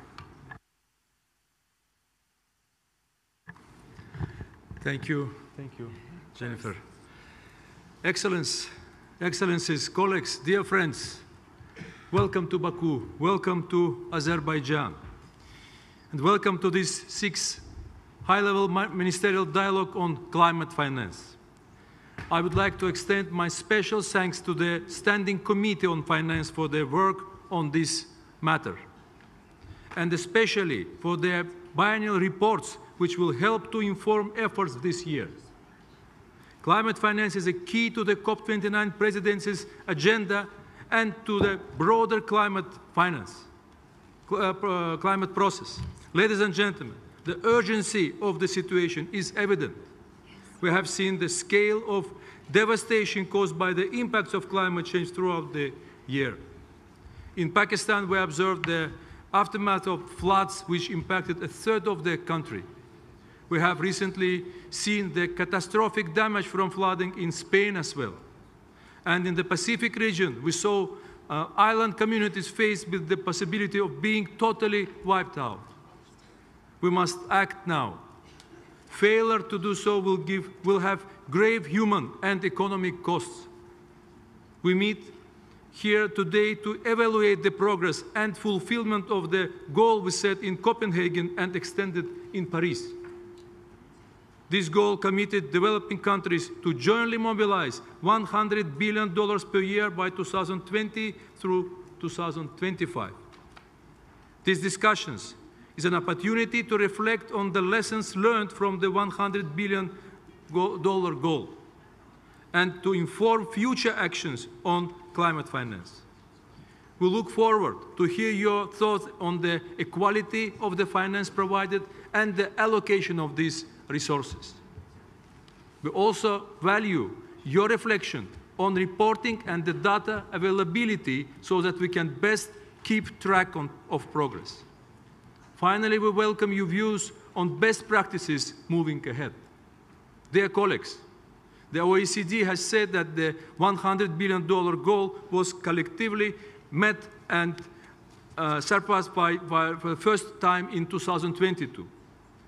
N: Thank you, Jennifer. Excellencies, colleagues, dear friends, welcome to Baku, welcome to Azerbaijan, and welcome to this 6th high-level ministerial dialogue on climate finance. I would like to extend my special thanks to the Standing Committee on Finance for their work on this matter, and especially for their biennial reports, which will help to inform efforts this year. Climate finance is a key to the COP29 presidency's agenda and to the broader climate process. Ladies and gentlemen, the urgency of the situation is evident. We have seen the scale of devastation caused by the impacts of climate change throughout the year. In Pakistan, we observed the aftermath of floods which impacted a third of the country. We have recently seen the catastrophic damage from flooding in Spain as well. And in the Pacific region, we saw island communities faced with the possibility of being totally wiped out. We must act now. Failure to do so will have grave human and economic costs. We meet here today to evaluate the progress and fulfillment of the goal we set in Copenhagen and extended in Paris. This goal committed developing countries to jointly mobilize $100 billion per year by 2020 through 2025. These discussions is an opportunity to reflect on the lessons learned from the $100 billion goal and to inform future actions on climate finance. We look forward to hear your thoughts on the equality of the finance provided and the allocation of these resources. We also value your reflection on reporting and the data availability so that we can best keep track of progress. Finally, we welcome your views on best practices moving ahead. Dear colleagues, the OECD has said that the $100 billion goal was collectively met and surpassed for the first time in 2022.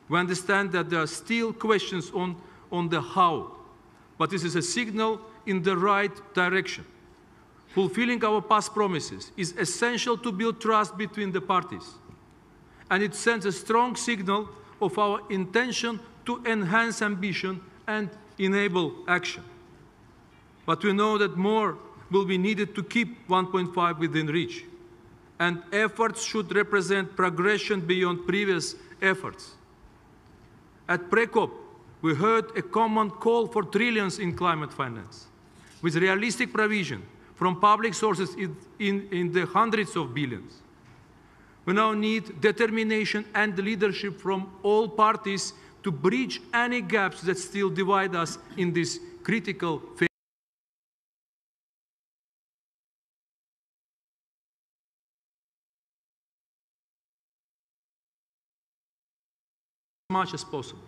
N: We understand that there are still questions on the how, but this is a signal in the right direction. Fulfilling our past promises is essential to build trust between the parties, and it sends a strong signal of our intention to enhance ambition and enable action. But we know that more will be needed to keep 1.5 within reach, and efforts should represent progression beyond previous efforts. At PRECOP, we heard a common call for trillions in climate finance, with realistic provision from public sources in the hundreds of billions. We now need determination and leadership from all parties to bridge any gaps that still divide us in this critical phase. As much as possible.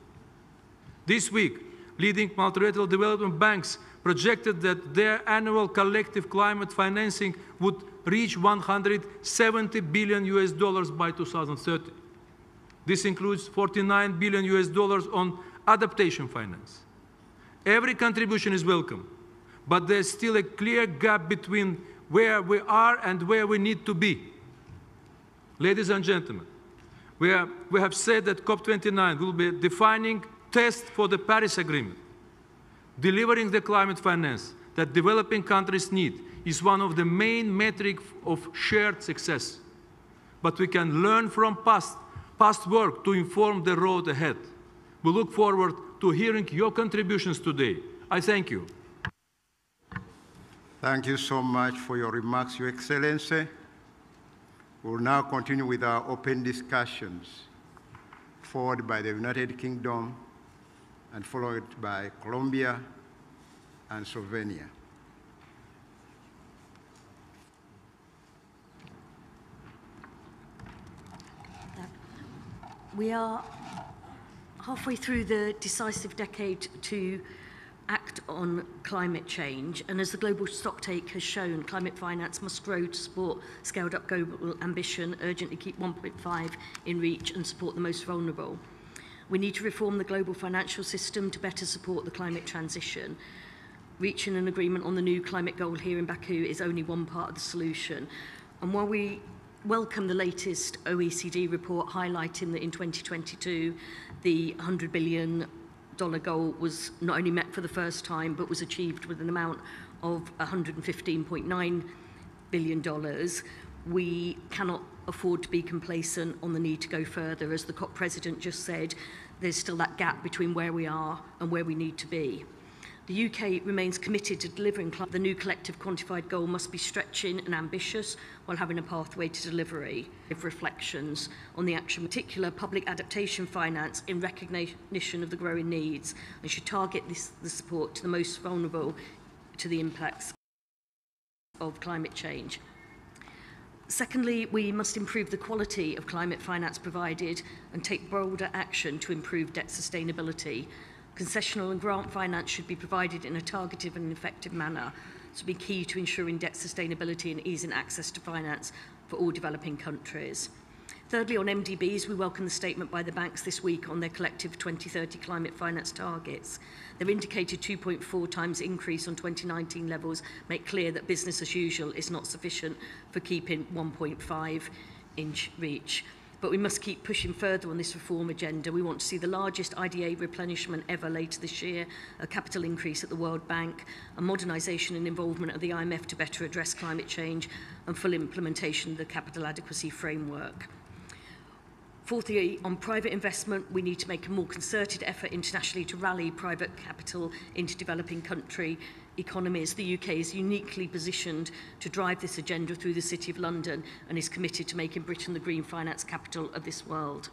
N: This week, leading multilateral development banks projected that their annual collective climate financing would reach $170 billion by 2030. This includes $49 billion on adaptation finance. Every contribution is welcome, but there's still a clear gap between where we are and where we need to be. Ladies and gentlemen, we have said that COP29 will be a defining test for the Paris Agreement. Delivering the climate finance that developing countries need is one of the main metrics of shared success. But we can learn from past work to inform the road ahead. We look forward to hearing your contributions today. I thank you.
B: Thank you so much for your remarks, Your Excellency. We will now continue with our open discussions, followed by the United Kingdom and followed by Colombia and Slovenia.
O: We are halfway through the decisive decade to act on climate change, and as the global stocktake has shown, climate finance must grow to support scaled-up global ambition, urgently keep 1.5 in reach and support the most vulnerable. We need to reform the global financial system to better support the climate transition. Reaching an agreement on the new climate goal here in Baku is only one part of the solution. And while we welcome the latest OECD report highlighting that in 2022, the $100 billion goal was not only met for the first time, but was achieved with an amount of $115.9 billion, we cannot afford to be complacent on the need to go further. As the COP president just said, there's still that gap between where we are and where we need to be. The UK remains committed to delivering the new collective quantified goal must be stretching and ambitious while having a pathway to delivery. Reflections on the action, in particular public adaptation finance in recognition of the growing needs, and should target the support to the most vulnerable to the impacts of climate change. Secondly, we must improve the quality of climate finance provided and take bolder action to improve debt sustainability. Concessional and grant finance should be provided in a targeted and effective manner. This will be key to ensuring debt sustainability and easing access to finance for all developing countries. Thirdly, on MDBs, we welcome the statement by the banks this week on their collective 2030 climate finance targets. Their indicated 2.4 times increase on 2019 levels make clear that business as usual is not sufficient for keeping 1.5 in reach. But we must keep pushing further on this reform agenda. We want to see the largest IDA replenishment ever later this year, a capital increase at the World Bank, a modernisation and involvement of the IMF to better address climate change, and full implementation of the capital adequacy framework. Fourthly, on private investment, we need to make a more concerted effort internationally to rally private capital into developing country economies. The UK is uniquely positioned to drive this agenda through the City of London and is committed to making Britain the green finance capital of this world.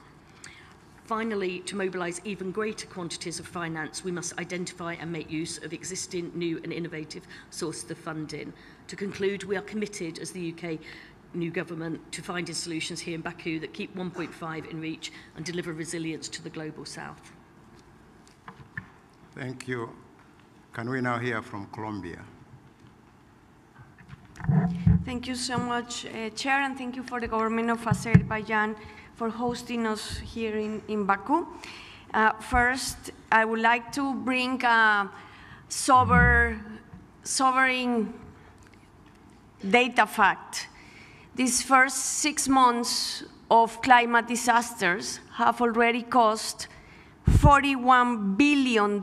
O: Finally, to mobilise even greater quantities of finance, we must identify and make use of existing, new and innovative sources of funding. To conclude, we are committed as the UK new government to finding solutions here in Baku that keep 1.5 in reach and deliver resilience to the global south.
B: Thank you. Can we now hear from Colombia?
P: Thank you so much, Chair, and thank you for the government of Azerbaijan for hosting us here in Baku. First, I would like to bring a sobering data fact. These first 6 months of climate disasters have already cost $41 billion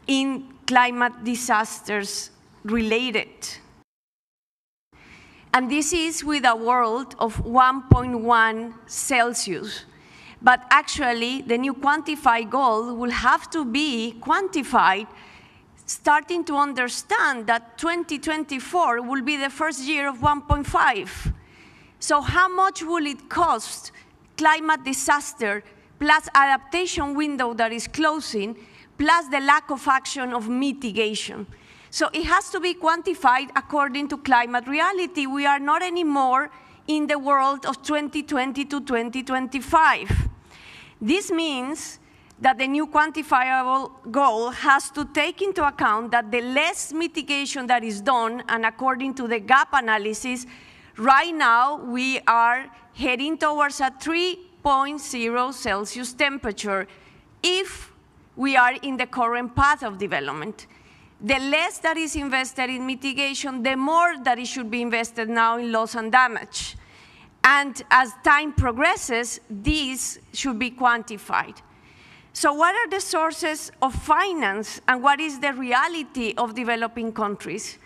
P: in climate disasters related. And this is with a world of 1.1 Celsius. But actually, the new quantified goal will have to be quantified, starting to understand that 2024 will be the first year of 1.5. So how much will it cost climate disaster plus adaptation window that is closing, plus the lack of action of mitigation? So it has to be quantified according to climate reality. We are not anymore in the world of 2020 to 2025. This means that the new quantifiable goal has to take into account that the less mitigation that is done, and according to the gap analysis, right now we are heading towards a 3.0 Celsius temperature if we are in the current path of development. The less that is invested in mitigation, the more that it should be invested now in loss and damage. And as time progresses, these should be quantified. So what are the sources of finance and what is the reality of developing countries?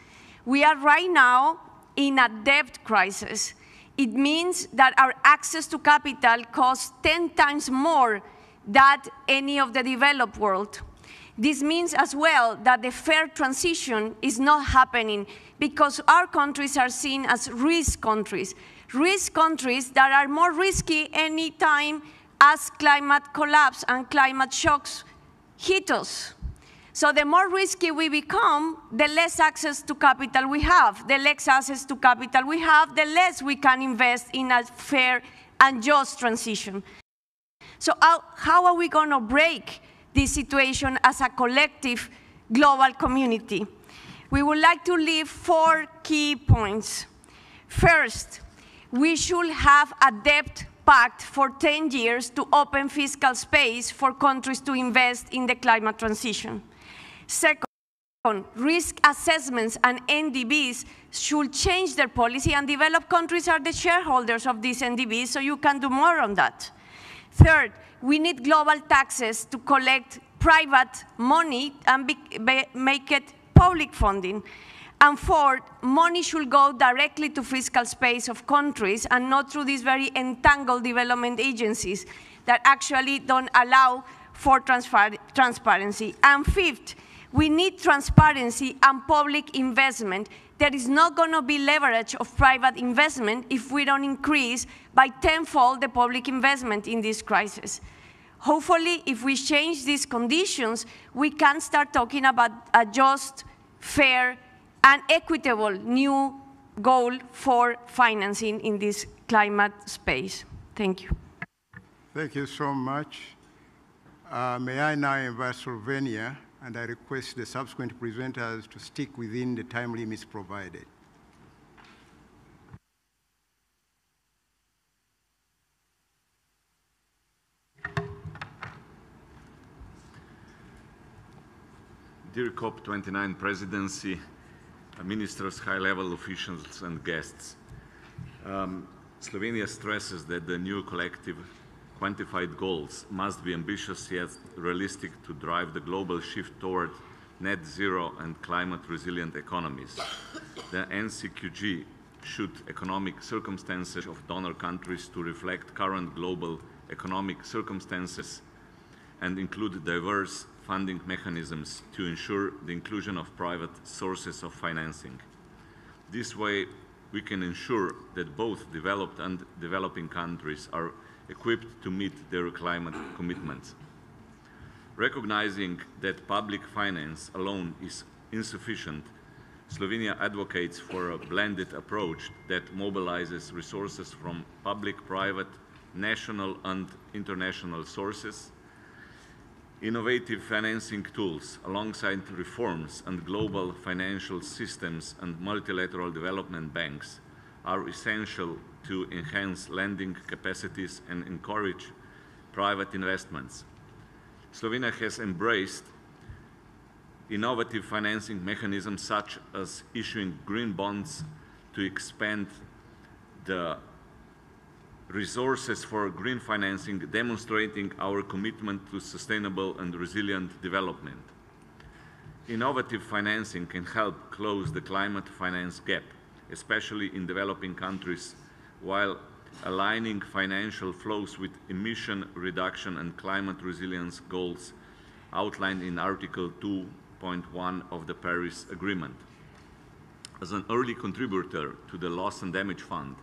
P: We are right now in a debt crisis. It means that our access to capital costs 10 times more than any of the developed world. This means as well that the fair transition is not happening because our countries are seen as risk countries that are more risky any time as climate collapse and climate shocks hit us. So the more risky we become, the less access to capital we have. The less access to capital we have, the less we can invest in a fair and just transition. So how are we going to break this situation as a collective global community? We would like to leave 4 key points. First, we should have a debt pact for 10 years to open fiscal space for countries to invest in the climate transition. Second, risk assessments and NDBs should change their policy, and developed countries are the shareholders of these NDBs, so you can do more on that. Third, we need global taxes to collect private money and make it public funding. And fourth, money should go directly to fiscal space of countries and not through these very entangled development agencies that actually don't allow for transparency. And fifth, we need transparency and public investment. There is not going to be leverage of private investment if we don't increase by tenfold the public investment in this crisis. Hopefully, if we change these conditions, we can start talking about a just, fair, and equitable new goal for financing in this climate space. Thank you.
B: Thank you so much. May I now invite Slovenia, and I request the subsequent presenters to stick within the time limits provided.
Q: Dear COP29 presidency, ministers, high-level officials, and guests, Slovenia stresses that the new collective quantified goals must be ambitious yet realistic to drive the global shift toward net zero and climate-resilient economies. The NCQG should economic circumstances of donor countries to reflect current global economic circumstances and include diverse funding mechanisms to ensure the inclusion of private sources of financing. This way, we can ensure that both developed and developing countries are equipped to meet their climate commitments. Recognizing that public finance alone is insufficient, Slovenia advocates for a blended approach that mobilizes resources from public, private, national, and international sources. Innovative financing tools alongside reforms and global financial systems and multilateral development banks are essential to enhance lending capacities and encourage private investments. Slovenia has embraced innovative financing mechanisms such as issuing green bonds to expand the resources for green financing, demonstrating our commitment to sustainable and resilient development. Innovative financing can help close the climate finance gap, especially in developing countries, while aligning financial flows with emission reduction and climate resilience goals outlined in Article 2.1 of the Paris Agreement. As an early contributor to the Loss and Damage Fund,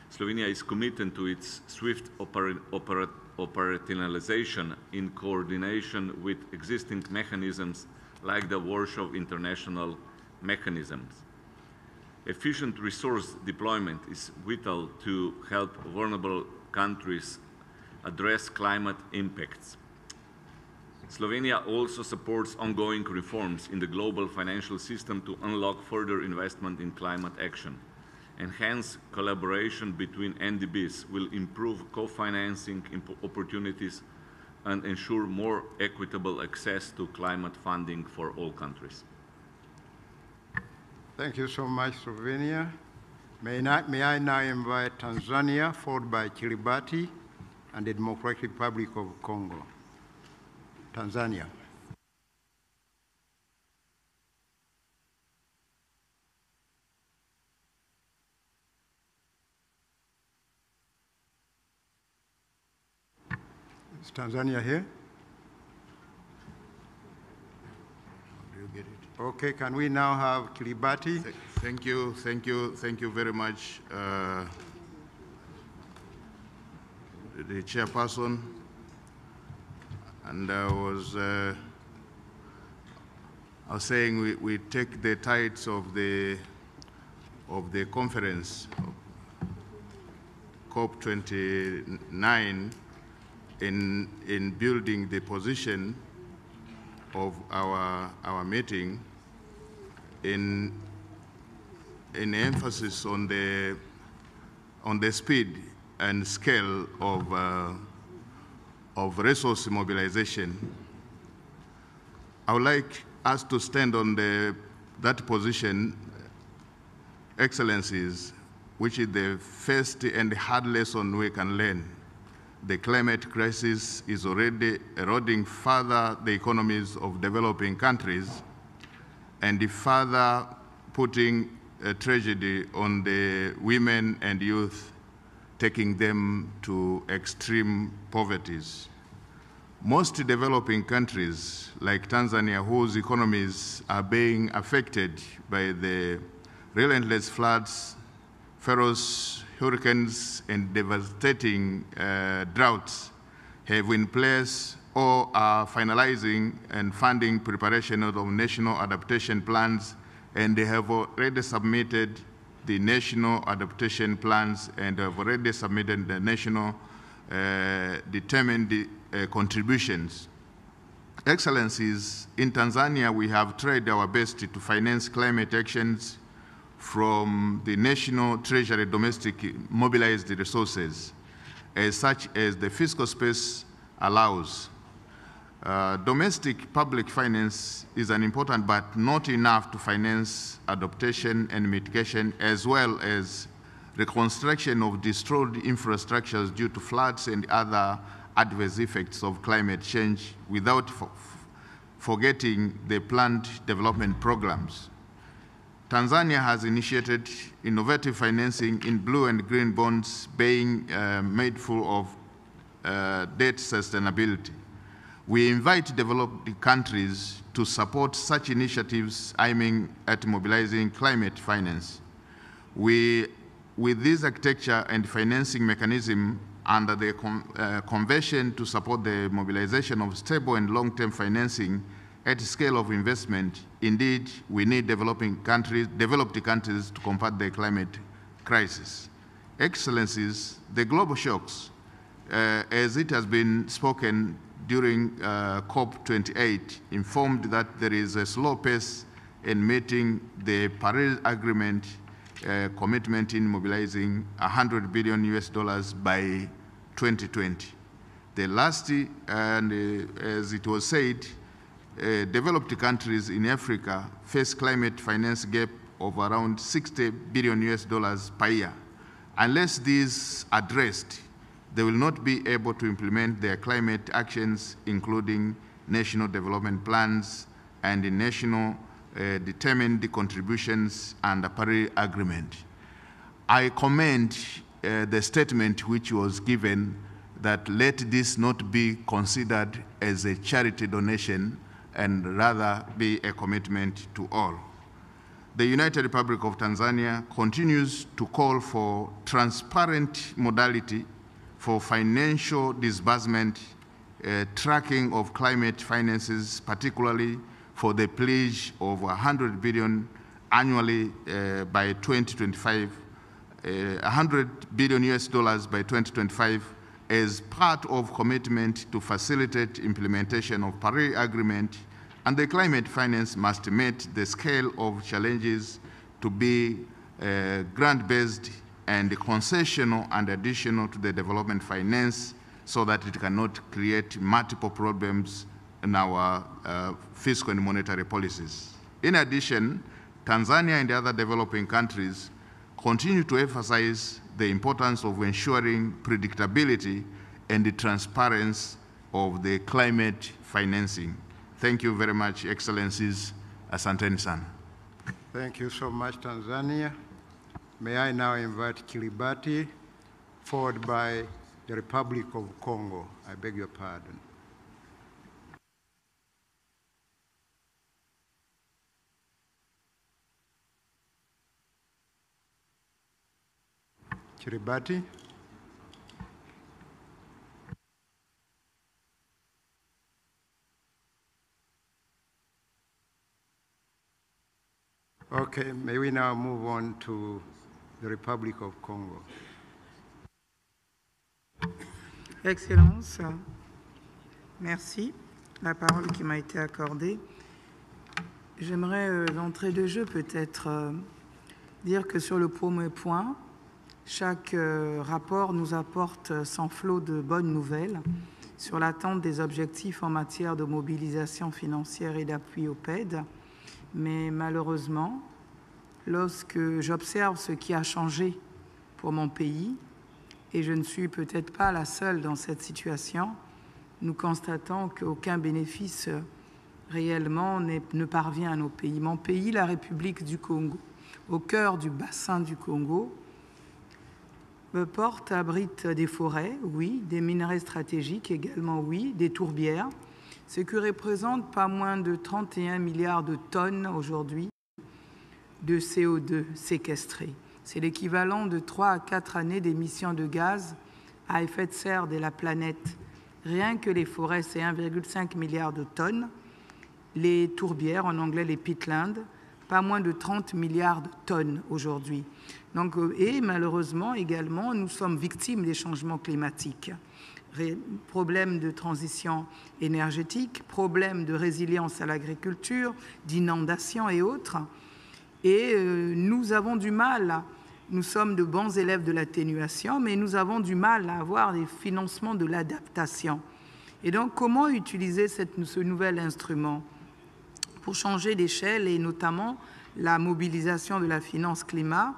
Q: Slovenia is committed to its swift operationalization in coordination with existing mechanisms like the Warsaw International Mechanisms. Efficient resource deployment is vital to help vulnerable countries address climate impacts. Slovenia also supports ongoing reforms in the global financial system to unlock further investment in climate action. Enhanced collaboration between NDBs will improve co-financing opportunities and ensure more equitable access to climate funding for all countries.
B: Thank you so much, Slovenia. May I now invite Tanzania, followed by Kiribati and the Democratic Republic of Congo. Tanzania. Is Tanzania here? Do you get it? Okay, can we now have Kiribati?
D: Thank you very much, the chairperson. And I was saying we take the tides of the conference, COP29, in building the position of our meeting, in emphasis on the speed and scale of resource mobilization. I would like us to stand on that position, excellencies, which is the first and hard lesson we can learn. The climate crisis is already eroding further the economies of developing countries and further putting a tragedy on the women and youth, taking them to extreme poverties. Most developing countries, like Tanzania, whose economies are being affected by the relentless floods, ferocious hurricanes, and devastating droughts, have in place or are finalizing and funding preparation of national adaptation plans, and they have already submitted the national adaptation plans and have already submitted the national determined contributions. Excellencies, in Tanzania, we have tried our best to finance climate actions from the national treasury domestic mobilized resources, such as the fiscal space allows. Domestic public finance is an important but not enough to finance adaptation and mitigation, as well as reconstruction of destroyed infrastructures due to floods and other adverse effects of climate change, without forgetting the planned development programs. Tanzania has initiated innovative financing in blue and green bonds, being made full of debt sustainability. We invite developed countries to support such initiatives aiming at mobilizing climate finance. With this architecture and financing mechanism under the Convention to support the mobilization of stable and long-term financing at scale of investment, indeed, we need developed countries to combat the climate crisis. Excellencies, the global shocks, as it has been spoken during COP28, informed that there is a slow pace in meeting the Paris Agreement commitment in mobilizing $100 billion by 2020. The last, and as it was said, developed countries in Africa face climate finance gap of around $60 billion per year. Unless these are addressed, they will not be able to implement their climate actions, including national development plans and the national determined contributions under Paris Agreement. I commend the statement which was given that let this not be considered as a charity donation and rather be a commitment to all. The United Republic of Tanzania continues to call for transparent modality for financial disbursement, tracking of climate finances, particularly for the pledge of $100 billion annually by 2025, $100 billion by 2025, as part of commitment to facilitate implementation of Paris Agreement, and the climate finance must meet the scale of challenges to be grant-based and concessional and additional to the development finance, so that it cannot create multiple problems in our fiscal and monetary policies. In addition, Tanzania and other developing countries continue to emphasize the importance of ensuring predictability and the transparency of the climate financing. Thank you very much, Excellencies. Asanteni sana.
B: Thank you so much, Tanzania. May I now invite Kiribati, followed by the Republic of Congo. I beg your pardon. Kiribati. Okay, may we now move on to the Republic of Congo.
R: Excellence, merci. La parole qui m'a été accordée. J'aimerais, d'entrée de jeu, peut-être dire que sur le premier point, chaque rapport nous apporte son flot de bonnes nouvelles sur l'attente des objectifs en matière de mobilisation financière et d'appui au PED. Mais malheureusement, lorsque j'observe ce qui a changé pour mon pays, et je ne suis peut-être pas la seule dans cette situation, nous constatons qu'aucun bénéfice réellement ne parvient à nos pays. Mon pays, la République du Congo, au cœur du bassin du Congo, abrite des forêts, oui, des minerais stratégiques également, oui, des tourbières, ce qui représente pas moins de 31 milliards de tonnes aujourd'hui de CO2 séquestrées. C'est l'équivalent de 3 à 4 années d'émissions de gaz à effet de serre de la planète. Rien que les forêts, c'est 1,5 milliard de tonnes. Les tourbières, en anglais les peatlands, pas moins de 30 milliards de tonnes aujourd'hui. Donc, et malheureusement également, nous sommes victimes des changements climatiques. Problèmes de transition énergétique, problèmes de résilience à l'agriculture, d'inondations et autres. Et nous avons du mal, nous sommes de bons élèves de l'atténuation, mais nous avons du mal à avoir des financements de l'adaptation. Et donc, comment utiliser ce nouvel instrument pour changer d'échelle et notamment la mobilisation de la finance climat?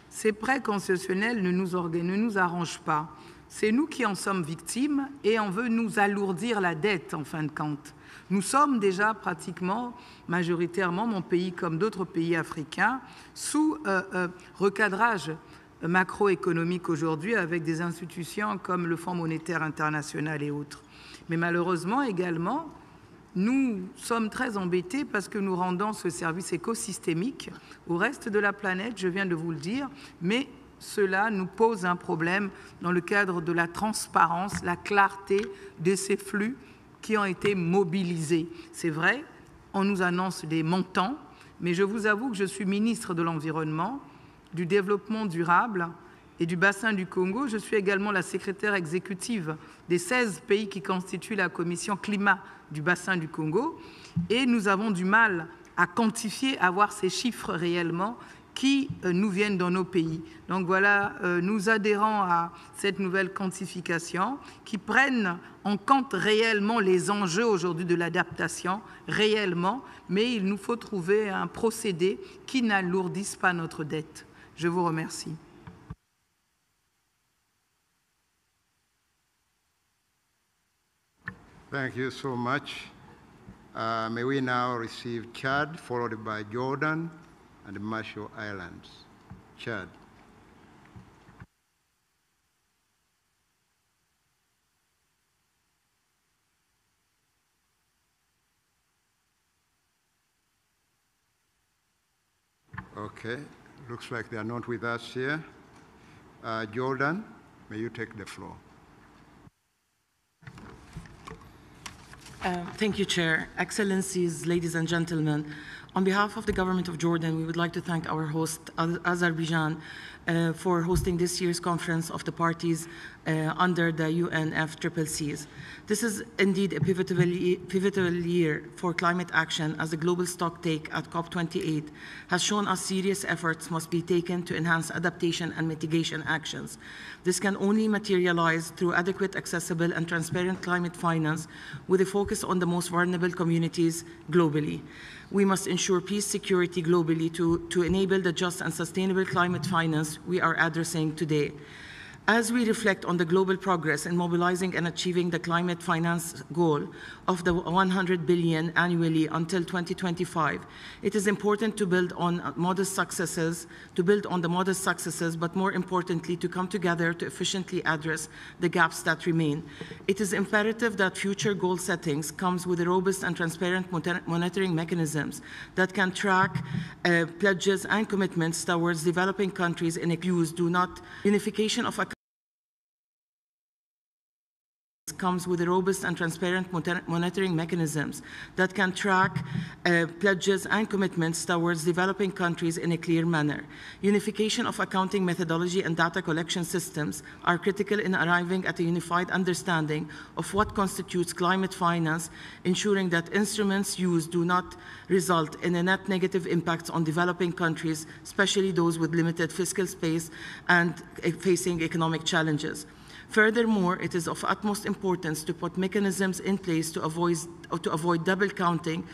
R: Ces prêts concessionnels ne nous arrangent pas. C'est nous qui en sommes victimes et on veut nous alourdir la dette en fin de compte. Nous sommes déjà pratiquement, majoritairement, mon pays comme d'autres pays africains, sous recadrage macroéconomique aujourd'hui avec des institutions comme le Fonds monétaire international et autres. Mais malheureusement également, nous sommes très embêtés parce que nous rendons ce service écosystémique au reste de la planète, je viens de vous le dire, mais cela nous pose un problème dans le cadre de la transparence, la clarté de ces flux qui ont été mobilisés. C'est vrai, on nous annonce des montants, mais je vous avoue que je suis ministre de l'Environnement, du Développement durable et du bassin du Congo. Je suis également la secrétaire exécutive des 16 pays qui constituent la commission climat du bassin du Congo. Et nous avons du mal à quantifier, à voir ces chiffres réellement qui nous viennent dans nos pays. Donc voilà, nous adhérons à cette nouvelle quantification qui prenne en compte réellement les enjeux aujourd'hui de l'adaptation, réellement, mais il nous faut trouver un procédé qui n'alourdisse pas notre dette. Je vous remercie.
B: Thank you so much. May we now receive Chad, followed by Jordan and the Marshall Islands. Chad. Okay, looks like they are not with us here. Jordan, may you take the floor.
S: Thank you, Chair. Excellencies, ladies and gentlemen, on behalf of the government of Jordan, we would like to thank our host, Azerbaijan, for hosting this year's conference of the parties under the UNFCCC. This is indeed a pivotal year for climate action, as the global stocktake at COP28 has shown us serious efforts must be taken to enhance adaptation and mitigation actions. This can only materialize through adequate, accessible, and transparent climate finance with a focus on the most vulnerable communities globally. We must ensure peace, security globally to enable the just and sustainable climate finance we are addressing today. As we reflect on the global progress in mobilizing and achieving the climate finance goal of the 100 billion annually until 2025, it is important to build on the modest successes, but more importantly, to come together to efficiently address the gaps that remain. It is imperative that future goal settings comes with robust and transparent monitoring mechanisms that can track pledges and commitments towards developing countries in use do not unification of comes with robust and transparent monitoring mechanisms that can track pledges and commitments towards developing countries in a clear manner. Unification of accounting methodology and data collection systems are critical in arriving at a unified understanding of what constitutes climate finance, ensuring that instruments used do not result in a net negative impacts on developing countries, especially those with limited fiscal space and facing economic challenges. Furthermore, it is of utmost importance to put mechanisms in place to avoid double counting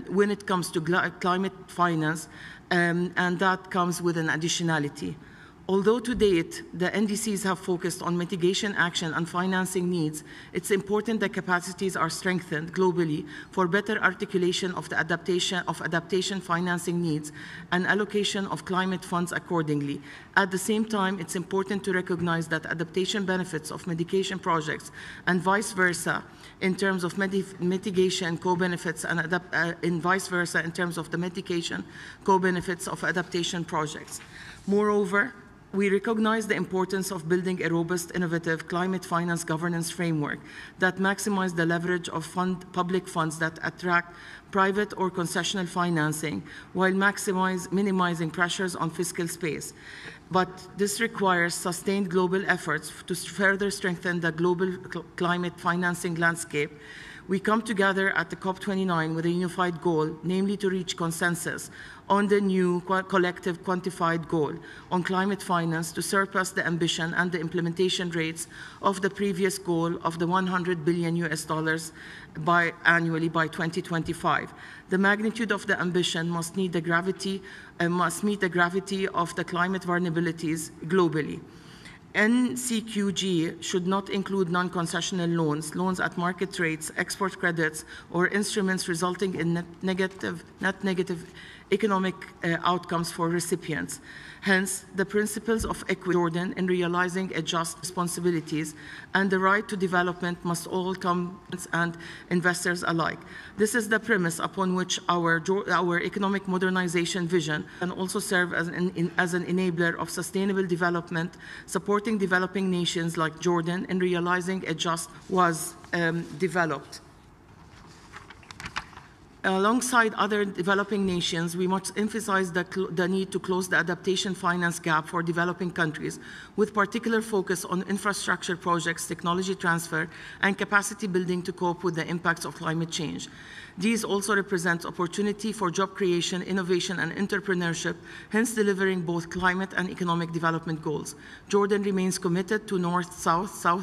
S: when it comes to climate finance, and that comes with an additionality. Although to date, the NDCs have focused on mitigation action and financing needs, it's important that capacities are strengthened globally for better articulation of the adaptation financing needs and allocation of climate funds accordingly. At the same time, it's important to recognize that adaptation benefits of mitigation projects and vice versa in terms of mitigation co-benefits and vice versa in terms of the mitigation co-benefits of adaptation projects. Moreover, we recognize the importance of building a robust, innovative climate finance governance framework that maximizes the leverage of public funds that attract private or concessional financing while minimizing pressures on fiscal space. But this requires sustained global efforts to further strengthen the global climate financing landscape. We come together at the COP29 with a unified goal, namely to reach consensus on the new collective quantified goal on climate finance to surpass the ambition and the implementation rates of the previous goal of the $100 billion annually by 2025. The magnitude of the ambition must meet the gravity of the climate vulnerabilities globally. NCQG should not include non-concessional loans at market rates, export credits, or instruments resulting in net negative economic outcomes for recipients. Hence, the principles of equity Jordan in realizing just responsibilities and the right to development must all come and investors alike. This is the premise upon which our economic modernization vision can also serve as an enabler of sustainable development, supporting developing nations like Jordan in realizing a just was developed. Alongside other developing nations, we must emphasize the need to close the adaptation finance gap for developing countries, with particular focus on infrastructure projects, technology transfer, and capacity building to cope with the impacts of climate change. These also represent opportunity for job creation, innovation, and entrepreneurship, hence delivering both climate and economic development goals. Jordan remains committed to North-South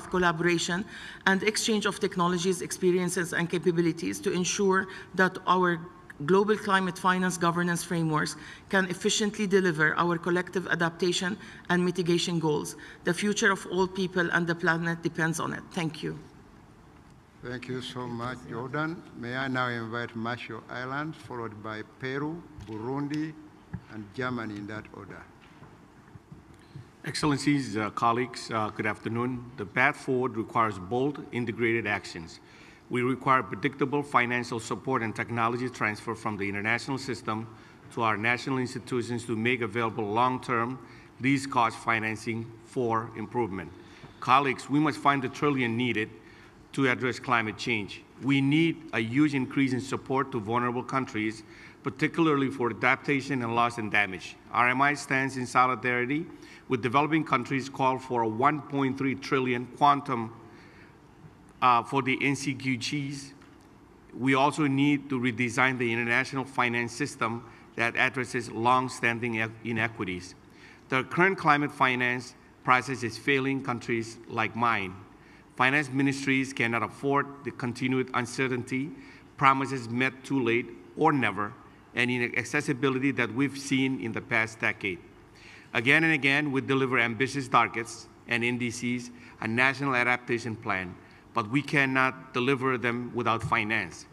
S: collaboration and exchange of technologies, experiences, and capabilities to ensure that our global climate finance governance frameworks can efficiently deliver our collective adaptation and mitigation goals. The future of all people and the planet depends on it. Thank you.
B: Thank you so much, Jordan. May I now invite Marshall Islands, followed by Peru, Burundi, and Germany in that order.
T: Excellencies, colleagues, good afternoon. The path forward requires bold, integrated actions. We require predictable financial support and technology transfer from the international system to our national institutions to make available long-term, least-cost financing for improvement. Colleagues, we must find the trillion needed to address climate change. We need a huge increase in support to vulnerable countries, particularly for adaptation and loss and damage. RMI stands in solidarity with developing countries call for a 1.3 trillion quantum for the NCQGs. We also need to redesign the international finance system that addresses long-standing inequities. The current climate finance process is failing countries like mine. Finance ministries cannot afford the continued uncertainty, promises met too late or never, and inaccessibility that we've seen in the past decade. Again and again, we deliver ambitious targets and indices and national adaptation plan, but we cannot deliver them without finance.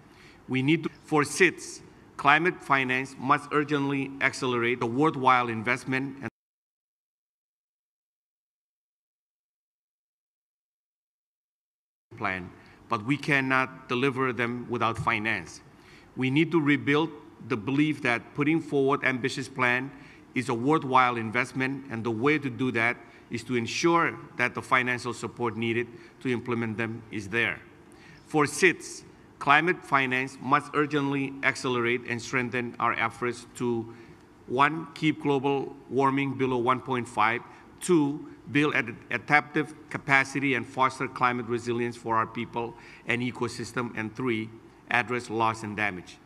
T: We need to, for SIDS, climate finance must urgently accelerate the worthwhile investment and plan, but we cannot deliver them without finance. We need to rebuild the belief that putting forward ambitious plan is a worthwhile investment, and the way to do that is to ensure that the financial support needed to implement them is there. For SIDS, climate finance must urgently accelerate and strengthen our efforts to, 1, keep global warming below 1.5, 2, build adaptive capacity and foster climate resilience for our people and ecosystem, and 3, address loss and damage.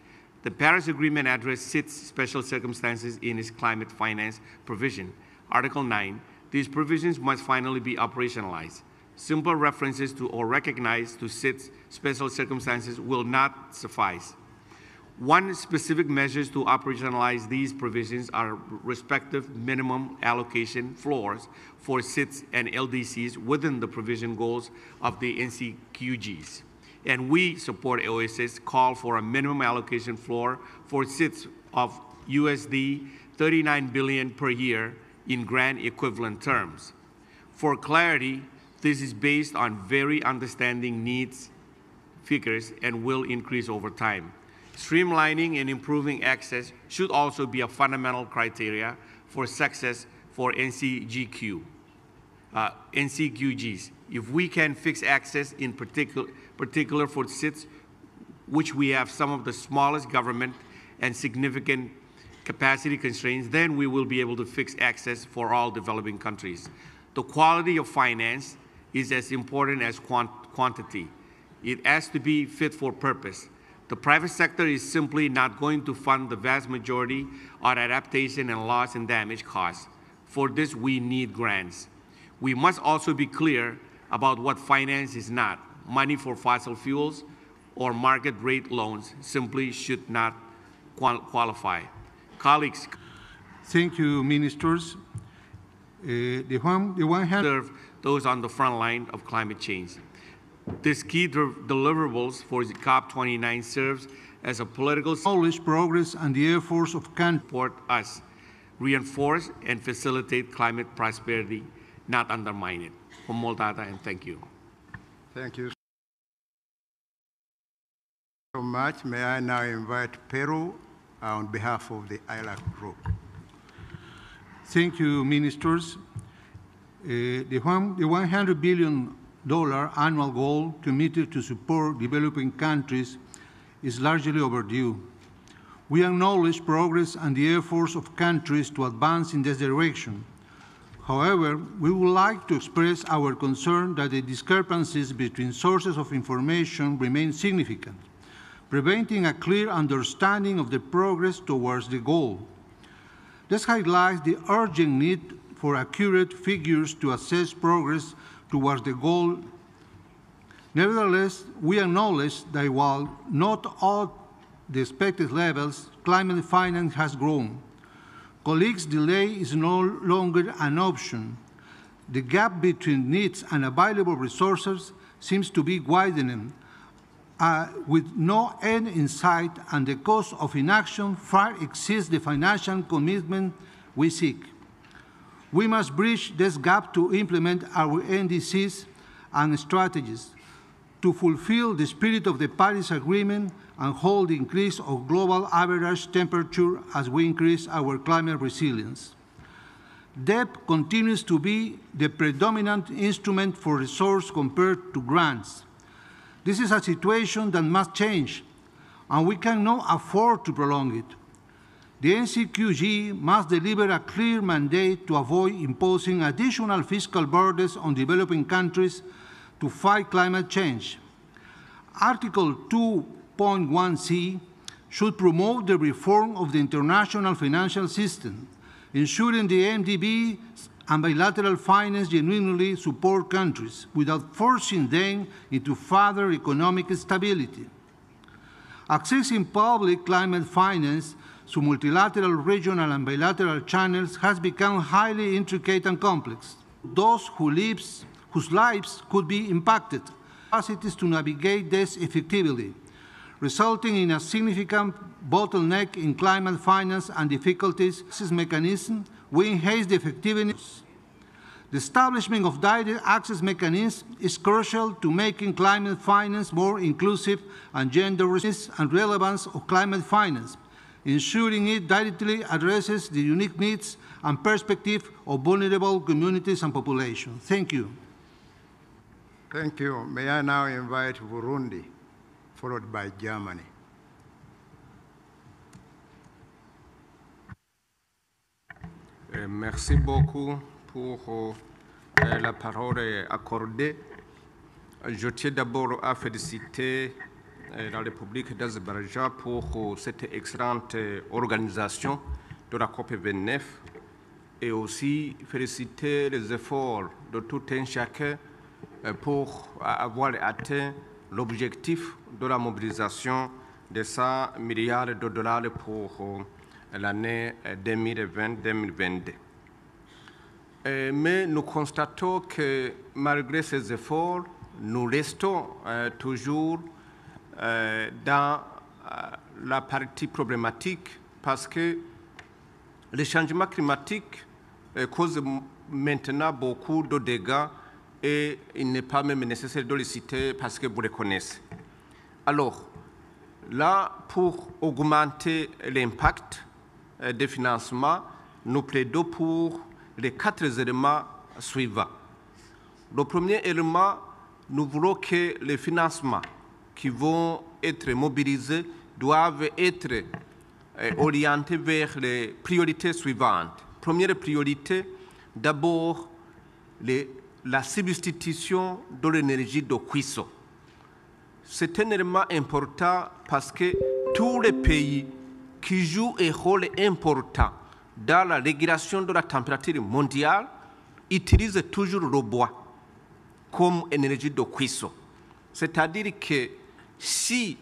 T: The Paris Agreement addressed SIDS special circumstances in its climate finance provision. Article 9, these provisions must finally be operationalized. Simple references to or recognized to SIDS special circumstances will not suffice. 1, specific measures to operationalize these provisions are respective minimum allocation floors for SIDS and LDCs within the provision goals of the NCQGs. And we support OS's call for a minimum allocation floor for SIDS of USD 39 billion per year in grant equivalent terms. For clarity, this is based on very understanding needs figures and will increase over time. Streamlining and improving access should also be a fundamental criteria for success for NCQGs. If we can fix access in particular for SIDS, which we have some of the smallest government and significant capacity constraints, then we will be able to fix access for all developing countries. The quality of finance is as important as quantity. It has to be fit for purpose. The private sector is simply not going to fund the vast majority of adaptation and loss and damage costs. For this, we need grants. We must also be clear about what finance is not. Money for fossil fuels or market rate loans simply should not qualify. Colleagues.
U: Thank you, ministers.
T: Serve those on the front line of climate change. This key deliverables for COP29 serves as a political
U: knowledge, progress, and the efforts of
T: support us, reinforce and facilitate climate prosperity, not undermine it. Homoltata, and thank you.
B: Thank you so much. May I now invite Peru on behalf of the ILAC group.
U: Thank you, ministers. The $100 billion annual goal committed to support developing countries is largely overdue. We acknowledge progress and the efforts of countries to advance in this direction. However, we would like to express our concern that the discrepancies between sources of information remain significant, preventing a clear understanding of the progress towards the goal. This highlights the urgent need for accurate figures to assess progress towards the goal. Nevertheless, we acknowledge that while not at the expected levels, climate finance has grown. Colleagues, delay is no longer an option. The gap between needs and available resources seems to be widening, with no end in sight, and the cost of inaction far exceeds the financial commitment we seek. We must bridge this gap to implement our NDCs and strategies, to fulfill the spirit of the Paris Agreement and hold the increase of global average temperature as we increase our climate resilience. Debt continues to be the predominant instrument for resource compared to grants. This is a situation that must change, and we cannot afford to prolong it. The NCQG must deliver a clear mandate to avoid imposing additional fiscal burdens on developing countries to fight climate change. Article 2.1c should promote the reform of the international financial system, ensuring the MDB and bilateral finance genuinely support countries without forcing them into further economic stability. Accessing public climate finance through multilateral, regional, and bilateral channels has become highly intricate and complex. Those whose lives could be impacted, capacities to navigate this effectively, resulting in a significant bottleneck in climate finance and difficulties. This mechanism will enhance the effectiveness. The establishment of direct access mechanisms is crucial to making climate finance more inclusive and gender-responsive and relevance of climate finance, ensuring it directly addresses the unique needs and perspectives of vulnerable communities and populations. Thank you.
B: Thank you. May I now invite Burundi, followed by Germany.
C: Merci beaucoup pour la parole accordée. Je tiens d'abord à féliciter la République d'Azerbaïdjan pour cette excellente organisation de la COP29 et aussi féliciter les efforts de tout un chacun pour avoir atteint l'objectif de la mobilisation de 100 milliards de dollars pour l'année 2020-2022. Mais nous constatons que malgré ces efforts, nous restons toujours dans la partie problématique parce que le changement climatique cause maintenant beaucoup de dégâts et il n'est pas même nécessaire de les citer parce que vous les connaissez. Alors, là, pour augmenter l'impact des financements, nous plaidons pour les 4 éléments suivants. Le premier élément, nous voulons que les financements qui vont être mobilisés doivent être orientés vers les priorités suivantes. Première priorité, d'abord, la substitution de l'énergie de cuisson. C'est un élément important parce que tous les pays qui jouent un rôle important dans la régulation de la température mondiale utilisent toujours le bois comme énergie de cuisson. C'est-à-dire que si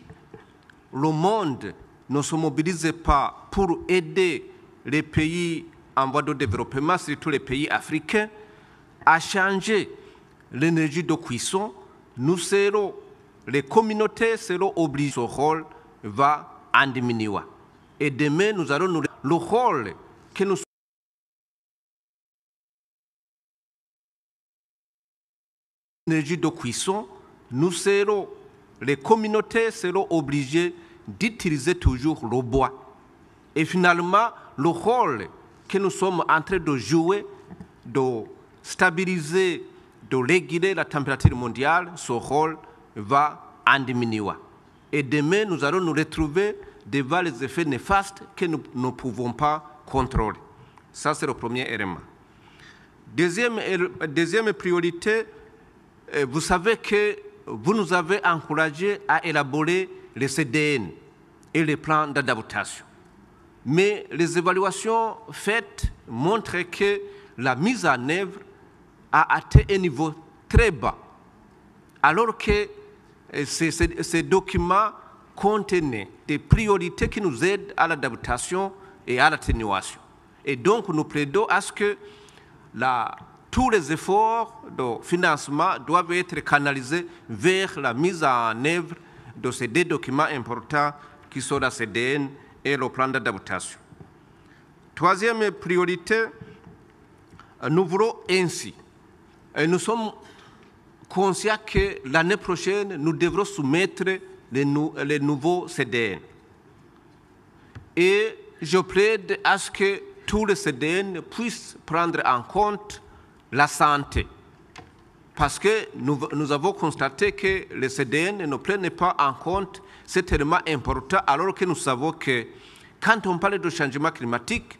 C: le monde ne se mobilise pas pour aider les pays en voie de développement, surtout les pays africains, à changer l'énergie de cuisson, les communautés seront obligées, ce rôle va en diminuer. Et demain, nous allons le rôle que nous l'énergie de cuisson, les communautés seront obligées d'utiliser toujours le bois. Et finalement, le rôle que nous sommes en train de jouer, de stabiliser, de réguler la température mondiale, ce rôle va en diminuer. Et demain, nous allons nous retrouver devant les effets néfastes que nous ne pouvons pas contrôler. Ça, c'est le premier élément. Deuxième priorité, vous savez que vous nous avez encouragés à élaborer les CDN et les plans d'adaptation. Mais les évaluations faites montrent que la mise en œuvre a atteint un niveau très bas, alors que ces documents contenaient des priorités qui nous aident à l'adaptation et à l'atténuation. Et donc, nous plaidons à ce que tous les efforts de financement doivent être canalisés vers la mise en œuvre de ces 2 documents importants qui sont la CDN et le plan d'adaptation. Troisième priorité, nous voulons ainsi. Nous sommes conscients que l'année prochaine, nous devrons soumettre les nouveaux CDN. Et je plaide à ce que tous les CDN puissent prendre en compte la santé. Parce que nous avons constaté que les CDN ne prennent pas en compte cet élément important, alors que nous savons que quand on parle de changement climatique,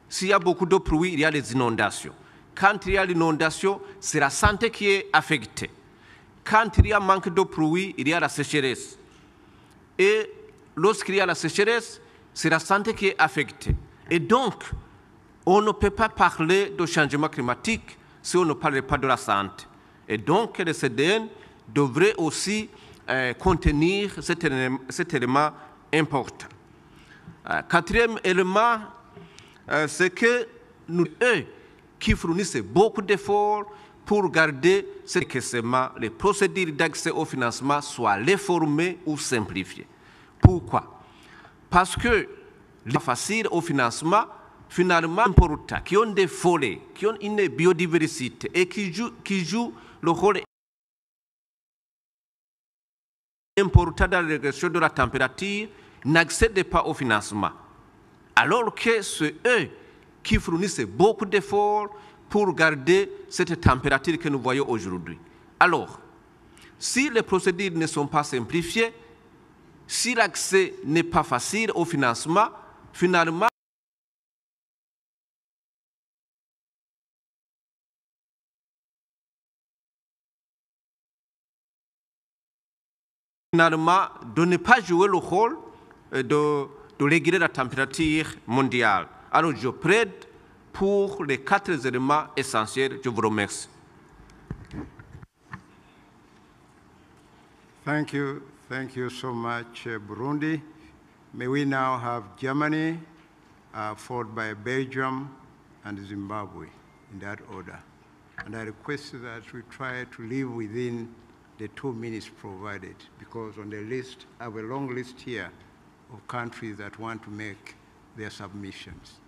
C: s'il y a beaucoup de pluie, il y a les inondations. Quand il y a l'inondation, c'est la santé qui est affectée. Quand il y a manque de pluie, il y a la sécheresse. Et lorsqu'il y a la sécheresse, c'est la santé qui est affectée. Et donc, on ne peut pas parler de changement climatique si on ne parle pas de la santé. Et donc, les CDN devraient aussi contenir cet élément important. Quatrième élément, c'est que nous, eux, qui fournissent beaucoup d'efforts pour garder que les procédures d'accès au financement soient réformées ou simplifiées. Pourquoi? Parce que les facile au financement, finalement, importants, qui ont des forêts, qui ont une biodiversité et qui jouent le rôle important dans la régulation de la température, n'accèdent pas au financement. Alors que c'est eux qui fournissent beaucoup d'efforts pour garder cette température que nous voyons aujourd'hui. Alors, si les procédures ne sont pas simplifiées, si l'accès n'est pas facile au financement, finalement, de ne pas jouer le rôle de réguler la température mondiale. Alors, je plaide pour les 4 éléments essentiels. Je vous remercie.
B: Thank you so much, Burundi. May we now have Germany, followed by Belgium and Zimbabwe, in that order. And I request that we try to live within the 2 minutes provided, because on the list, I have a long list here of countries that want to make their submissions.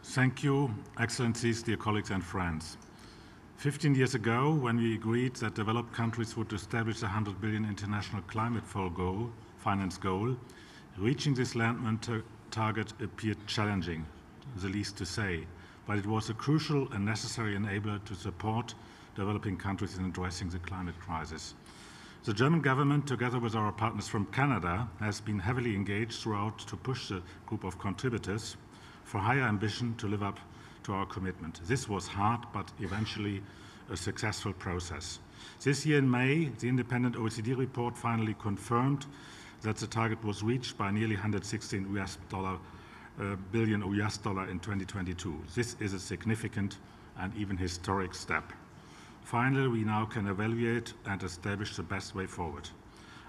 E: Thank you, Excellencies, dear colleagues and friends. 15 years ago, when we agreed that developed countries would establish a 100 billion international climate finance goal, reaching this landmark target appeared challenging, the least to say, but it was a crucial and necessary enabler to support developing countries in addressing the climate crisis. The German government, together with our partners from Canada, has been heavily engaged throughout to push the group of contributors for higher ambition to live up to our commitment. This was hard, but eventually a successful process. This year in May, the independent OECD report finally confirmed that the target was reached by nearly 116 billion US dollar in 2022. This is a significant and even historic step. Finally, we now can evaluate and establish the best way forward.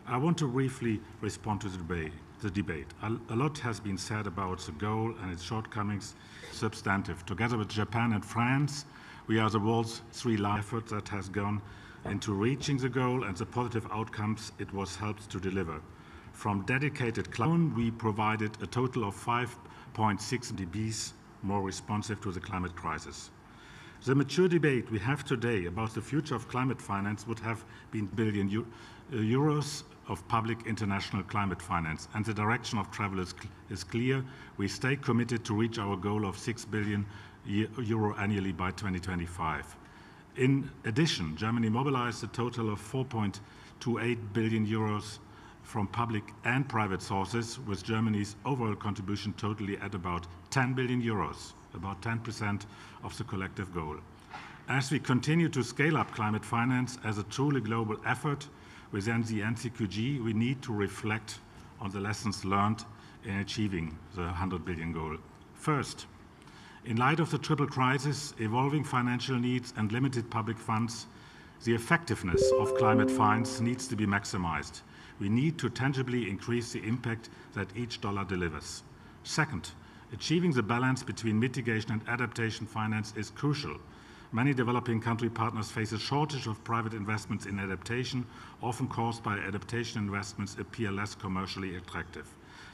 E: I want to briefly respond to the debate. A lot has been said about the goal and its shortcomings, substantive. Together with Japan and France, we are the world's 3 largest effort that has gone into reaching the goal and the positive outcomes it was helped to deliver. From dedicated climate, we provided a total of 5.6 dBs more responsive to the climate crisis. The mature debate we have today about the future of climate finance would have been billion euros of public international climate finance, and the direction of travel is clear. We stay committed to reach our goal of 6 billion euro annually by 2025. In addition, Germany mobilized a total of 4.28 billion euros from public and private sources, with Germany's overall contribution totally at about 10 billion euros, about 10% of the collective goal. As we continue to scale up climate finance as a truly global effort within the NCQG, we need to reflect on the lessons learned in achieving the 100 billion goal. First, in light of the triple crisis, evolving financial needs and limited public funds, the effectiveness of climate finance needs to be maximized. We need to tangibly increase the impact that each dollar delivers. Second, achieving the balance between mitigation and adaptation finance is crucial. Many developing country partners face a shortage of private investments in adaptation, often caused by adaptation investments appear less commercially attractive.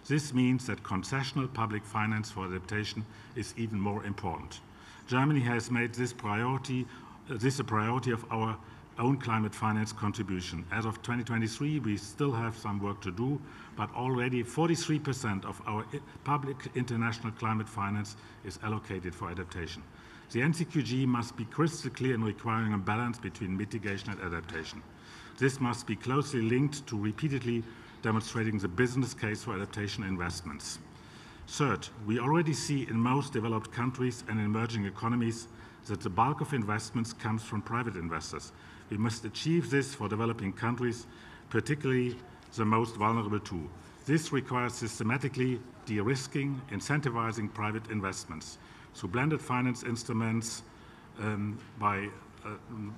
E: This means that concessional public finance for adaptation is even more important. Germany has made this a priority of our own climate finance contribution. As of 2023, we still have some work to do, but already 43% of our public international climate finance is allocated for adaptation. The NCQG must be crystal clear in requiring a balance between mitigation and adaptation. This must be closely linked to repeatedly demonstrating the business case for adaptation investments. Third, we already see in most developed countries and emerging economies that the bulk of investments comes from private investors. We must achieve this for developing countries, particularly the most vulnerable too. This requires systematically de-risking, incentivizing private investments through blended finance instruments by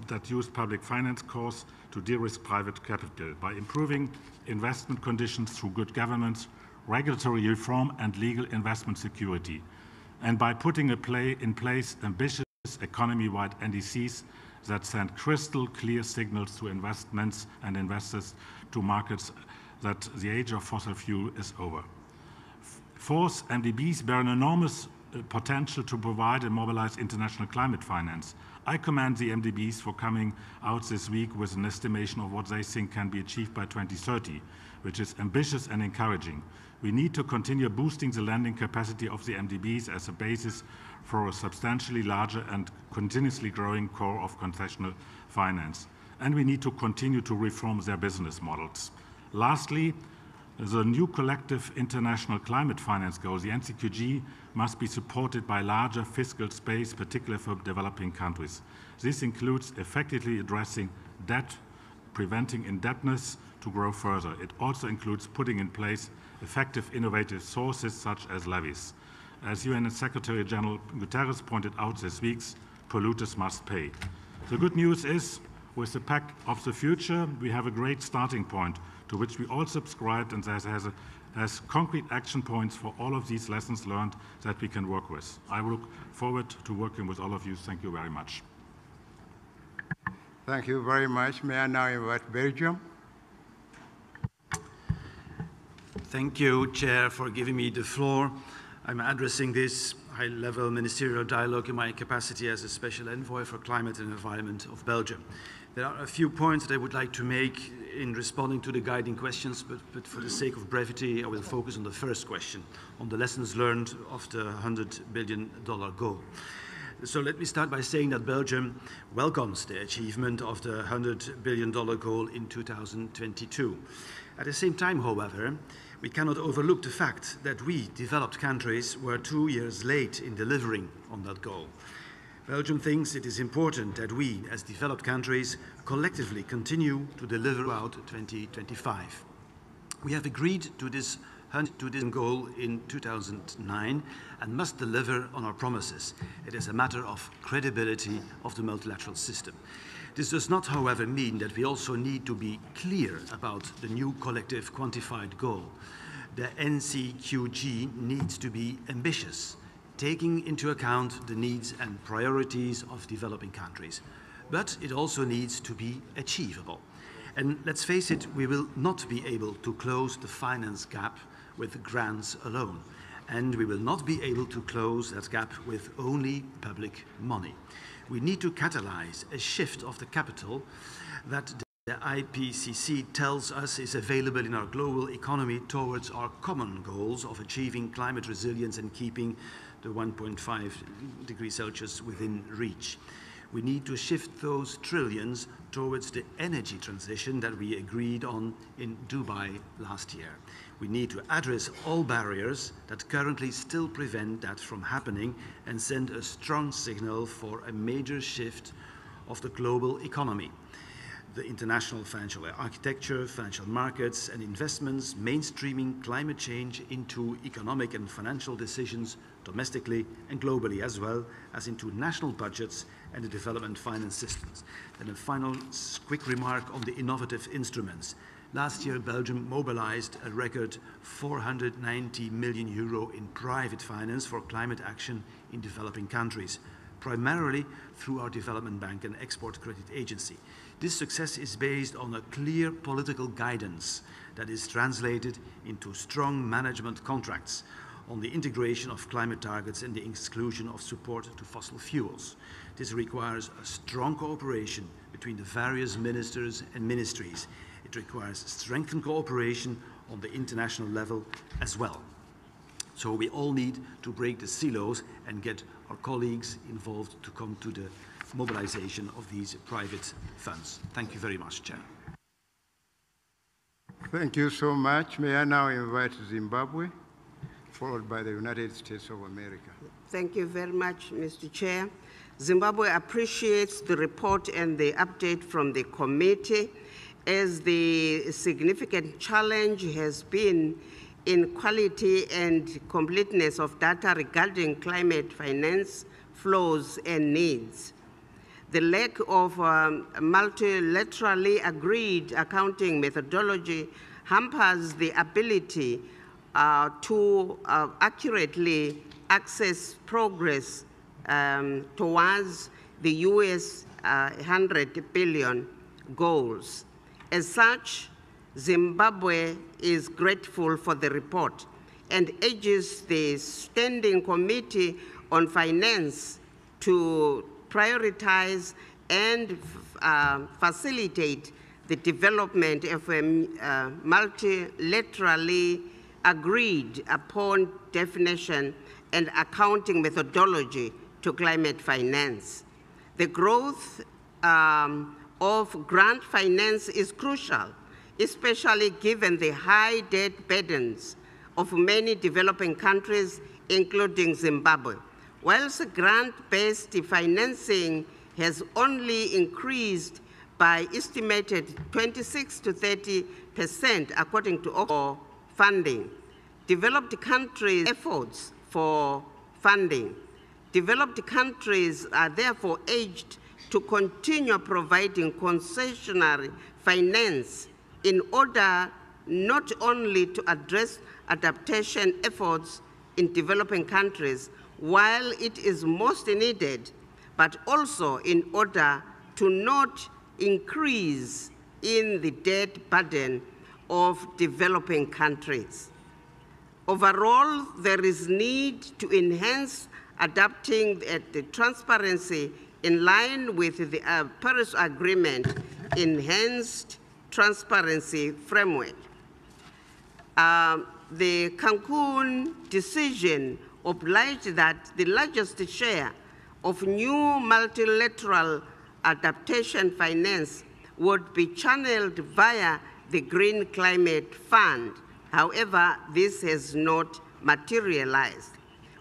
E: that use public finance costs to de-risk private capital by improving investment conditions through good governance, regulatory reform, and legal investment security, and by putting in place ambitious economy-wide NDCs that send crystal clear signals to investments and investors to markets that the age of fossil fuel is over. Fourth, MDBs bear an enormous potential to provide and mobilize international climate finance. I commend the MDBs for coming out this week with an estimation of what they think can be achieved by 2030, which is ambitious and encouraging. We need to continue boosting the lending capacity of the MDBs as a basis for a substantially larger and continuously growing core of concessional finance. And we need to continue to reform their business models. Lastly, the new collective international climate finance goal, the NCQG, must be supported by larger fiscal space, particularly for developing countries. This includes effectively addressing debt, preventing indebtedness to grow further. It also includes putting in place effective innovative sources such as levies. As UN Secretary General Guterres pointed out this week, polluters must pay. The good news is, with the Pact of the Future, we have a great starting point to which we all subscribed, and that has concrete action points for all of these lessons learned that we can work with. I look forward to working with all of you. Thank you very much.
B: Thank you very much. May I now invite Belgium?
F: Thank you, Chair, for giving me the floor. I'm addressing this high-level ministerial dialogue in my capacity as a Special Envoy for Climate and Environment of Belgium. There are a few points that I would like to make in responding to the guiding questions, but for the sake of brevity, I will focus on the first question, on the lessons learned of the $100 billion goal. So let me start by saying that Belgium welcomes the achievement of the $100 billion goal in 2022. At the same time, however, we cannot overlook the fact that we, developed countries, were 2 years late in delivering on that goal. Belgium thinks it is important that we, as developed countries, collectively continue to deliver throughout 2025. We have agreed to this goal in 2009 and must deliver on our promises. It is a matter of credibility of the multilateral system. This does not, however, mean that we also need to be clear about the new collective quantified goal. The NCQG needs to be ambitious, taking into account the needs and priorities of developing countries. But it also needs to be achievable. And let's face it, we will not be able to close the finance gap with grants alone. And we will not be able to close that gap with only public money. We need to catalyze a shift of the capital that the IPCC tells us is available in our global economy towards our common goals of achieving climate resilience and keeping the 1.5 degrees Celsius within reach. We need to shift those trillions towards the energy transition that we agreed on in Dubai last year. We need to address all barriers that currently still prevent that from happening and send a strong signal for a major shift of the global economy. The international financial architecture, financial markets and investments, mainstreaming climate change into economic and financial decisions domestically and globally, as well as into national budgets and the development finance systems. And a final quick remark on the innovative instruments. Last year, Belgium mobilized a record €490 million in private finance for climate action in developing countries, primarily through our development bank and export credit agency. This success is based on a clear political guidance that is translated into strong management contracts on the integration of climate targets and the exclusion of support to fossil fuels. This requires a strong cooperation between the various ministers and ministries. It requires strengthened cooperation on the international level as well. So we all need to break the silos and get our colleagues involved to come to the mobilization of these private funds. Thank you very much, Chair.
B: Thank you so much. May I now invite Zimbabwe, followed by the United States of America.
V: Thank you very much, Mr. Chair. Zimbabwe appreciates the report and the update from the committee, as the significant challenge has been in quality and completeness of data regarding climate finance flows and needs. The lack of multilaterally agreed accounting methodology hampers the ability to accurately assess progress towards the US 100 billion goals. As such, Zimbabwe is grateful for the report and urges the Standing Committee on Finance to prioritize and facilitate the development of a multilaterally agreed upon definition and accounting methodology to climate finance. The growth of grant finance is crucial, especially given the high debt burdens of many developing countries, including Zimbabwe. Whilst grant-based financing has only increased by estimated 26 to 30% according to Oxford funding, developed countries' efforts for funding. Developed countries are therefore urged to continue providing concessionary finance in order not only to address adaptation efforts in developing countries while it is most needed, but also in order to not increase in the debt burden of developing countries. Overall, there is need to enhance adapting the transparency in line with the Paris Agreement Enhanced Transparency Framework. The Cancun decision obliged that the largest share of new multilateral adaptation finance would be channeled via the Green Climate Fund. However, this has not materialized.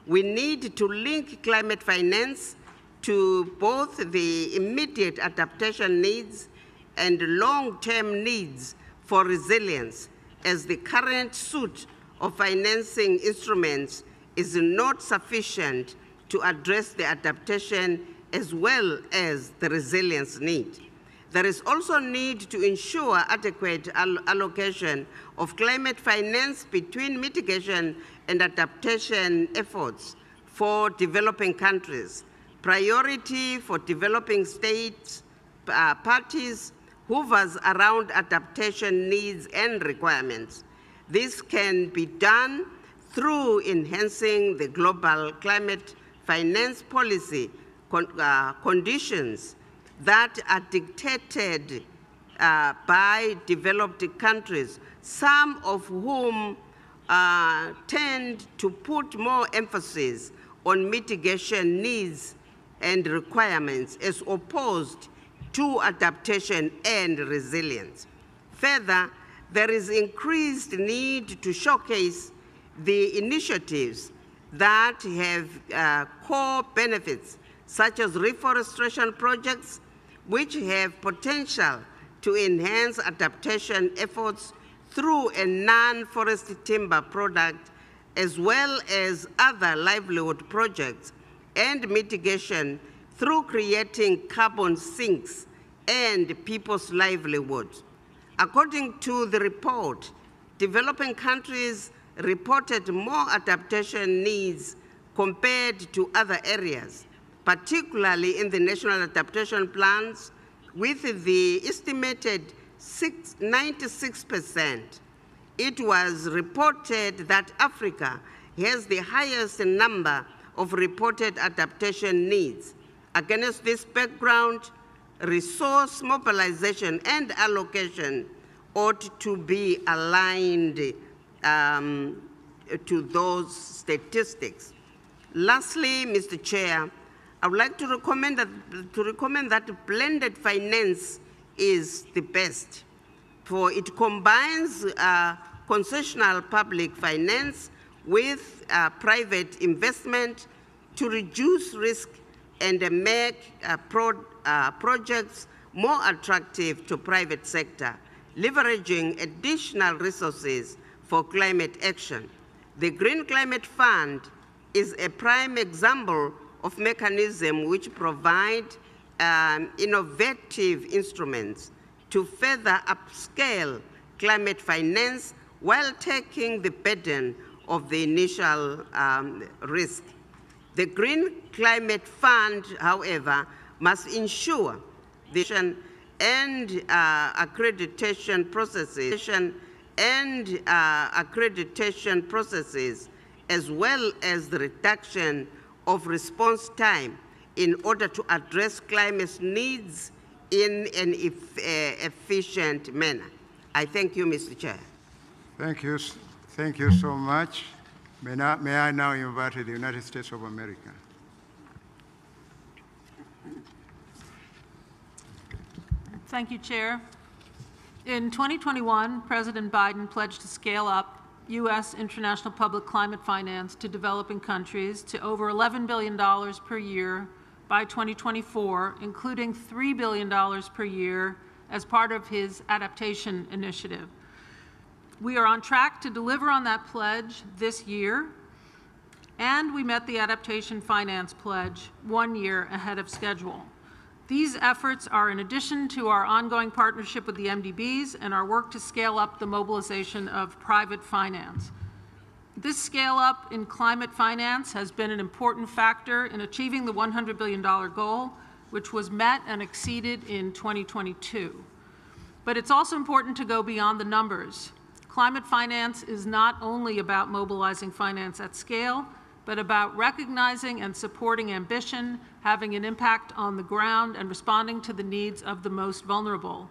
V: We need to link climate finance to both the immediate adaptation needs and long-term needs for resilience, as the current suite of financing instruments is not sufficient to address the adaptation as well as the resilience need. There is also need to ensure adequate allocation of climate finance between mitigation and adaptation efforts for developing countries. Priority for developing states, parties hovers around adaptation needs and requirements. This can be done through enhancing the global climate finance policy conditions that are dictated by developed countries, some of whom tend to put more emphasis on mitigation needs and requirements as opposed to adaptation and resilience. Further, there is increased need to showcase the initiatives that have core benefits, such as reforestation projects, which have potential to enhance adaptation efforts through a non-forest timber product, as well as other livelihood projects and mitigation through creating carbon sinks and people's livelihoods. According to the report, developing countries reported more adaptation needs compared to other areas, particularly in the national adaptation plans, with the estimated 96%. It was reported that Africa has the highest number of reported adaptation needs. Against this background, resource mobilization and allocation ought to be aligned to those statistics. Lastly, Mr. Chair, I would like to recommend that blended finance is the best, for it combines concessional public finance with private investment to reduce risk and make projects more attractive to private sector, leveraging additional resources for climate action. The Green Climate Fund is a prime example of mechanism which provide innovative instruments to further upscale climate finance while taking the burden of the initial risk. The Green Climate Fund, however, must ensure the and accreditation processes, as well as the reduction of response time in order to address climate needs in an efficient manner. I thank you, Mr. Chair.
B: Thank you. Thank you so much. May I now invite the United States of America.
G: Thank you, Chair. In 2021, President Biden pledged to scale up U.S. international public climate finance to developing countries to over $11 billion per year by 2024, including $3 billion per year as part of his adaptation initiative. We are on track to deliver on that pledge this year, and we met the adaptation finance pledge 1 year ahead of schedule. These efforts are in addition to our ongoing partnership with the MDBs and our work to scale up the mobilization of private finance. This scale up in climate finance has been an important factor in achieving the $100 billion goal, which was met and exceeded in 2022. But it's also important to go beyond the numbers. Climate finance is not only about mobilizing finance at scale, but about recognizing and supporting ambition, having an impact on the ground, and responding to the needs of the most vulnerable.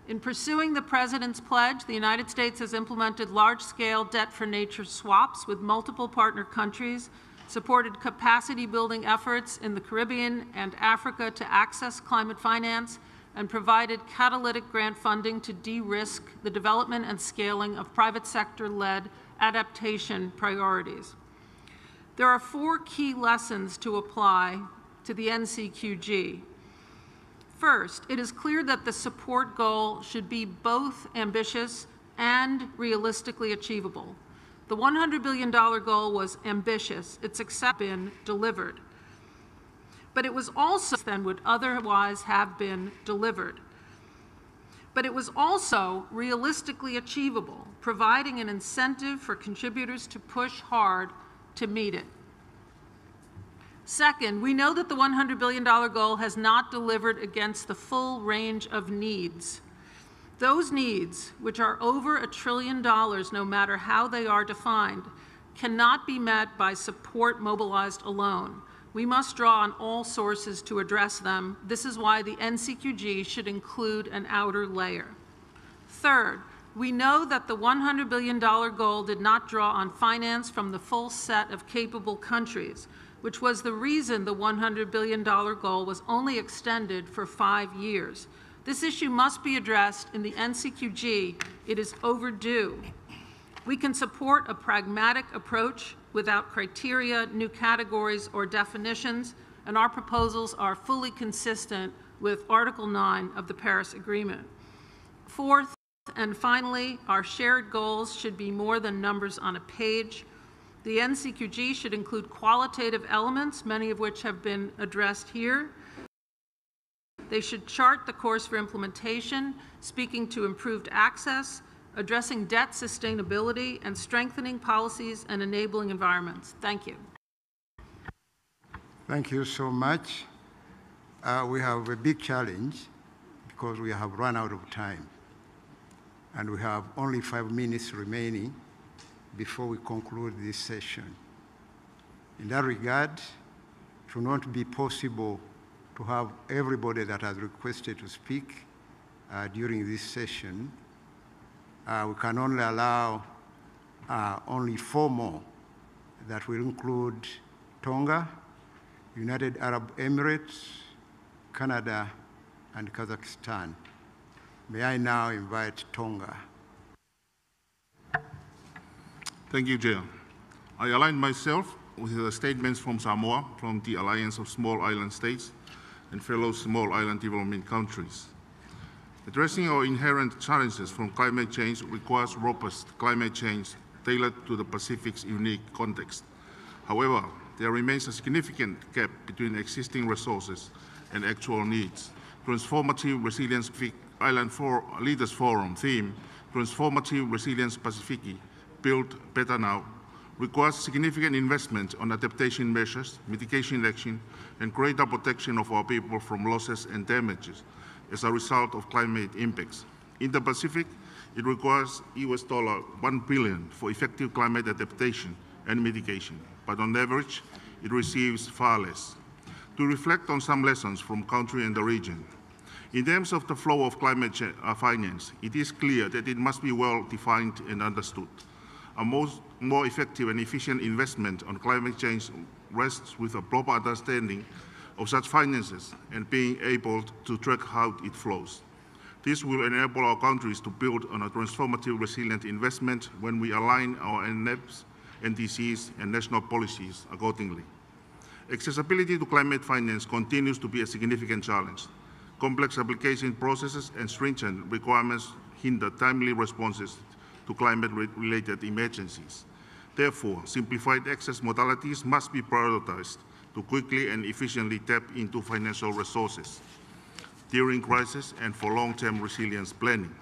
G: In pursuing the President's pledge, the United States has implemented large-scale debt-for-nature swaps with multiple partner countries, supported capacity-building efforts in the Caribbean and Africa to access climate finance, and provided catalytic grant funding to de-risk the development and scaling of private sector-led adaptation priorities. There are 4 key lessons to apply to the NCQG. First, it is clear that the support goal should be both ambitious and realistically achievable. The $100 billion goal was ambitious. It's been delivered. But it was also than would otherwise have been delivered. But it was also realistically achievable, providing an incentive for contributors to push hard to meet it. Second, we know that the $100 billion goal has not delivered against the full range of needs. Those needs, which are over $1 trillion no matter how they are defined, cannot be met by support mobilized alone. We must draw on all sources to address them. This is why the NCQG should include an outer layer. Third, we know that the $100 billion goal did not draw on finance from the full set of capable countries, which was the reason the $100 billion goal was only extended for 5 years. This issue must be addressed in the NCQG. It is overdue. We can support a pragmatic approach without criteria, new categories, or definitions, and our proposals are fully consistent with Article 9 of the Paris Agreement. Fourth, and finally, our shared goals should be more than numbers on a page. The NCQG should include qualitative elements, many of which have been addressed here. They should chart the course for implementation, speaking to improved access, addressing debt sustainability, and strengthening policies and enabling environments. Thank you.
B: Thank you so much. We have a big challenge because we have run out of time. And we have only 5 minutes remaining before we conclude this session. In that regard, it will not be possible to have everybody that has requested to speak during this session. We can only allow only 4 more that will include Tonga, United Arab Emirates, Canada, and Kazakhstan. May I now invite Tonga.
H: Thank you, Chair. I align myself with the statements from Samoa, from the Alliance of Small Island States, and fellow small island development countries. Addressing our inherent challenges from climate change requires robust climate change tailored to the Pacific's unique context. However, there remains a significant gap between existing resources and actual needs. Transformative Resilience Pacific Island Leaders Forum theme, Transformative Resilience Pacific, Build Better Now, requires significant investment on adaptation measures, mitigation action, and greater protection of our people from losses and damages as a result of climate impacts. In the Pacific, it requires $1 billion for effective climate adaptation and mitigation, but on average, it receives far less. To reflect on some lessons from country and the region, in terms of the flow of climate finance, it is clear that it must be well defined and understood. A more effective and efficient investment on climate change rests with a proper understanding of such finances and being able to track how it flows. This will enable our countries to build on a transformative resilient investment when we align our NEPs, NDCs, and national policies accordingly. Accessibility to climate finance continues to be a significant challenge. Complex application processes and stringent requirements hinder timely responses to climate-related emergencies. Therefore, simplified access modalities must be prioritized to quickly and efficiently tap into financial resources during crisis and for long-term resilience planning.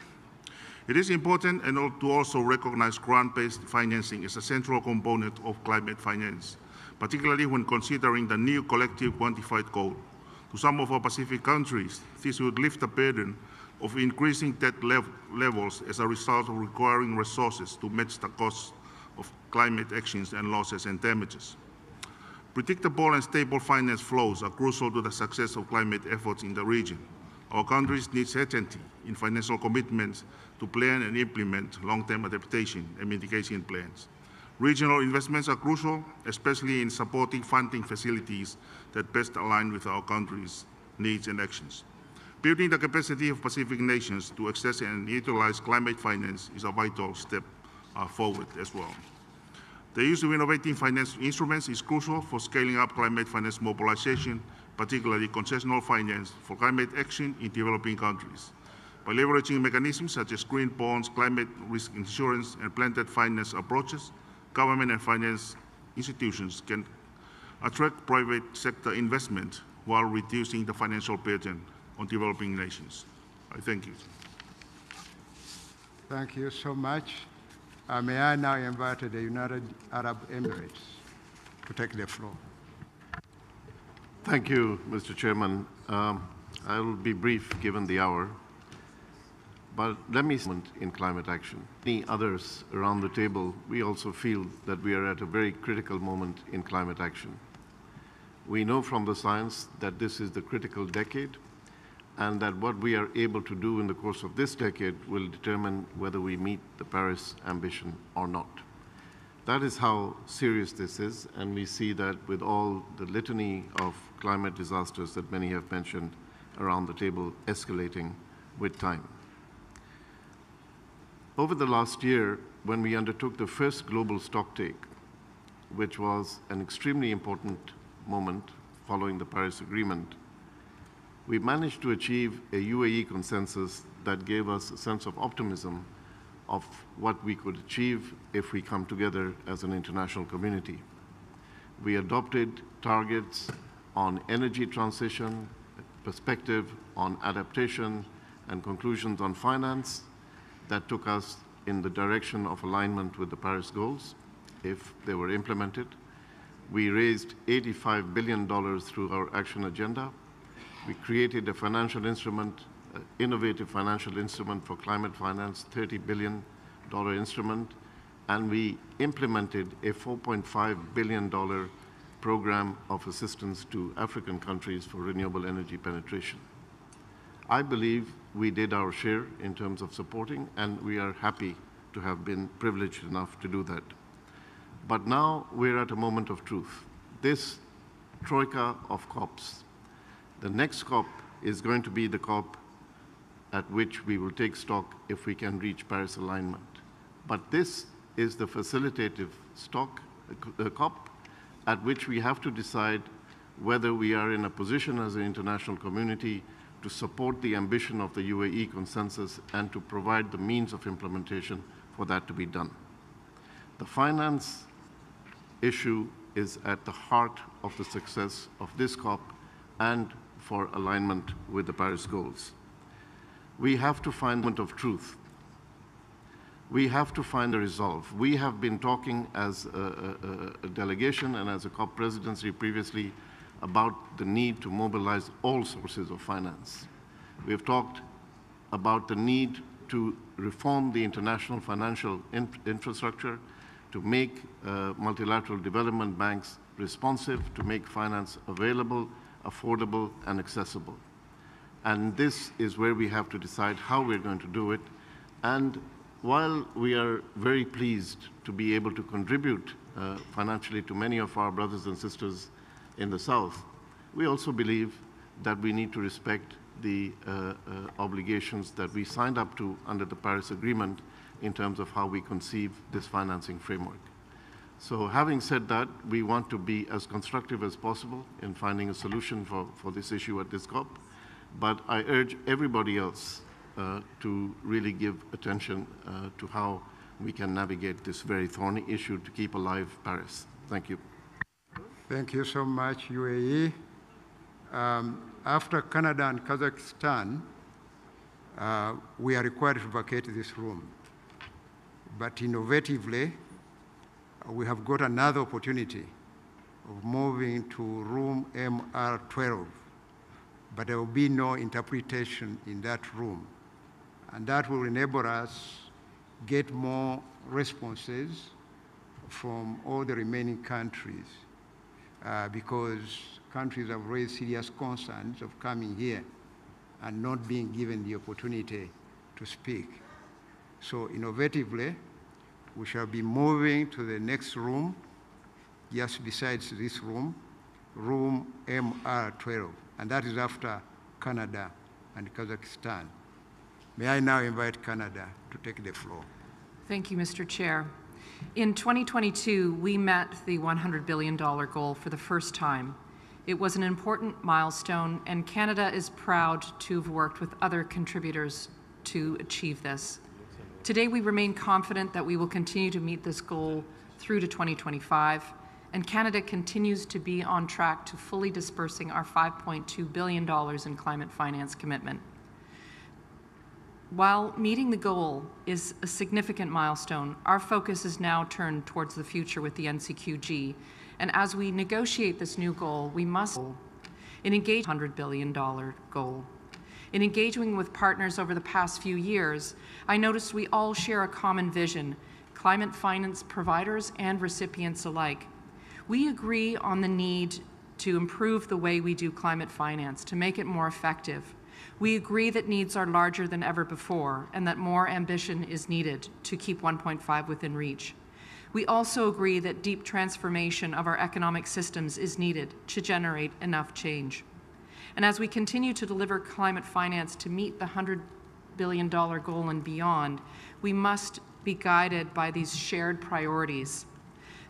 H: It is important to also recognize grant-based financing as a central component of climate finance, particularly when considering the new collective quantified goal. To some of our Pacific countries, this would lift the burden of increasing debt levels as a result of requiring resources to match the costs of climate actions and losses and damages. Predictable and stable finance flows are crucial to the success of climate efforts in the region. Our countries need certainty in financial commitments to plan and implement long-term adaptation and mitigation plans. Regional investments are crucial, especially in supporting funding facilities that best align with our country's needs and actions. Building the capacity of Pacific nations to access and utilize climate finance is a vital step forward as well. The use of innovative finance instruments is crucial for scaling up climate finance mobilization, particularly concessional finance for climate action in developing countries. By leveraging mechanisms such as green bonds, climate risk insurance, and blended finance approaches, government and finance institutions can attract private sector investment while reducing the financial burden on developing nations. I thank you.
B: Thank you so much. May I now invite the United Arab Emirates to take the floor.
I: Thank you, Mr. Chairman. I will be brief given the hour, but let me say in climate action. Many others around the table, we also feel that we are at a very critical moment in climate action. We know from the science that this is the critical decade, and that what we are able to do in the course of this decade will determine whether we meet the Paris ambition or not. That is how serious this is, and we see that with all the litany of climate disasters that many have mentioned around the table escalating with time. Over the last year, when we undertook the first global stocktake, which was an extremely important moment following the Paris Agreement, we managed to achieve a UAE consensus that gave us a sense of optimism of what we could achieve if we come together as an international community. We adopted targets on energy transition, perspective on adaptation, and conclusions on finance that took us in the direction of alignment with the Paris goals, if they were implemented. We raised $85 billion through our action agenda. We created a financial instrument, innovative financial instrument for climate finance, $30 billion instrument, and we implemented a $4.5 billion program of assistance to African countries for renewable energy penetration. I believe we did our share in terms of supporting, and we are happy to have been privileged enough to do that. But now we're at a moment of truth. This troika of COPs, the next COP is going to be the COP at which we will take stock if we can reach Paris alignment. But this is the facilitative COP at which we have to decide whether we are in a position as an international community to support the ambition of the UAE consensus and to provide the means of implementation for that to be done. The finance issue is at the heart of the success of this COP and for alignment with the Paris goals. We have to find the moment of truth. We have to find a resolve. We have been talking as a delegation and as a COP presidency previously about the need to mobilize all sources of finance. We have talked about the need to reform the international financial infrastructure, to make multilateral development banks responsive, to make finance available, affordable, and accessible. And this is where we have to decide how we're going to do it. And while we are very pleased to be able to contribute financially to many of our brothers and sisters in the South, we also believe that we need to respect the obligations that we signed up to under the Paris Agreement in terms of how we conceive this financing framework. So having said that, we want to be as constructive as possible in finding a solution for this issue at this COP, but I urge everybody else to really give attention to how we can navigate this very thorny issue to keep alive Paris. Thank you.
B: Thank you so much, UAE. After Canada and Kazakhstan, we are required to vacate this room. But innovatively, we have got another opportunity of moving to room MR12, but there will be no interpretation in that room. And that will enable us get more responses from all the remaining countries because countries have raised serious concerns of coming here and not being given the opportunity to speak. So innovatively, we shall be moving to the next room, just besides this room, room MR12, and that is after Canada and Kazakhstan. May I now invite Canada to take the floor.
A: Thank you, Mr. Chair. In 2022, we met the $100 billion goal for the first time. It was an important milestone, and Canada is proud to have worked with other contributors to achieve this. Today, we remain confident that we will continue to meet this goal through to 2025, and Canada continues to be on track to fully dispersing our $5.2 billion in climate finance commitment. While meeting the goal is a significant milestone, our focus is now turned towards the future with the NCQG, and as we negotiate this new goal, we must engage $100 billion goal. In engaging with partners over the past few years, I noticed we all share a common vision, climate finance providers and recipients alike. We agree on the need to improve the way we do climate finance, to make it more effective. We agree that needs are larger than ever before and that more ambition is needed to keep 1.5 within reach. We also agree that deep transformation of our economic systems is needed to generate enough change. And as we continue to deliver climate finance to meet the $100 billion goal and beyond, we must be guided by these shared priorities.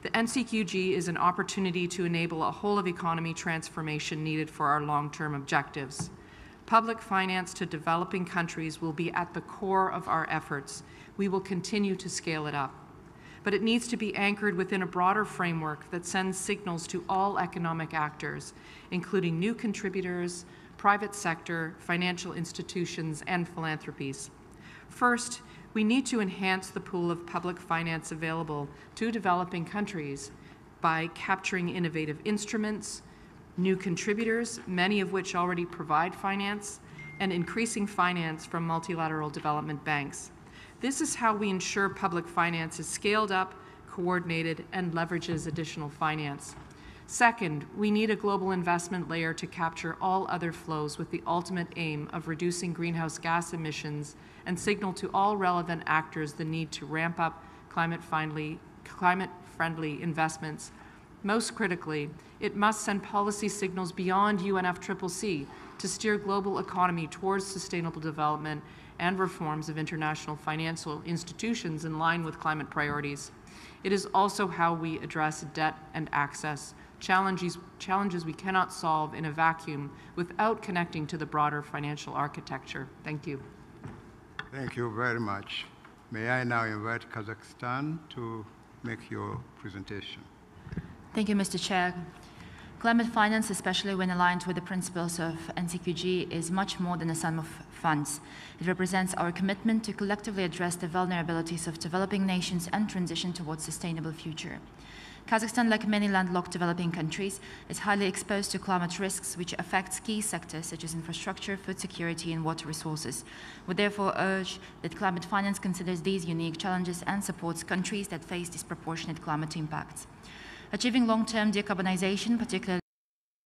A: The NCQG is an opportunity to enable a whole-of-economy transformation needed for our long-term objectives. Public finance to developing countries will be at the core of our efforts. We will continue to scale it up. But it needs to be anchored within a broader framework that sends signals to all economic actors, including new contributors, private sector, financial institutions, and philanthropies. First, we need to enhance the pool of public finance available to developing countries by capturing innovative instruments, new contributors, many of which already provide finance, and increasing finance from multilateral development banks. This is how we ensure public finance is scaled up, coordinated, and leverages additional finance. Second, we need a global investment layer to capture all other flows with the ultimate aim of reducing greenhouse gas emissions and signal to all relevant actors the need to ramp up climate-friendly investments. Most critically, it must send policy signals beyond UNFCCC to steer global economy towards sustainable development and reforms of international financial institutions in line with climate priorities. It is also how we address debt and access, challenges we cannot solve in a vacuum without connecting to the broader financial architecture. Thank you.
B: Thank you very much. May I now invite Kazakhstan to make your presentation.
J: Thank you, Mr. Chair. Climate finance, especially when aligned with the principles of NCQG, is much more than a sum of funds. It represents our commitment to collectively address the vulnerabilities of developing nations and transition towards a sustainable future. Kazakhstan, like many landlocked developing countries, is highly exposed to climate risks, which affects key sectors such as infrastructure, food security, and water resources. We therefore urge that climate finance considers these unique challenges and supports countries that face disproportionate climate impacts. Achieving long-term decarbonization, particularly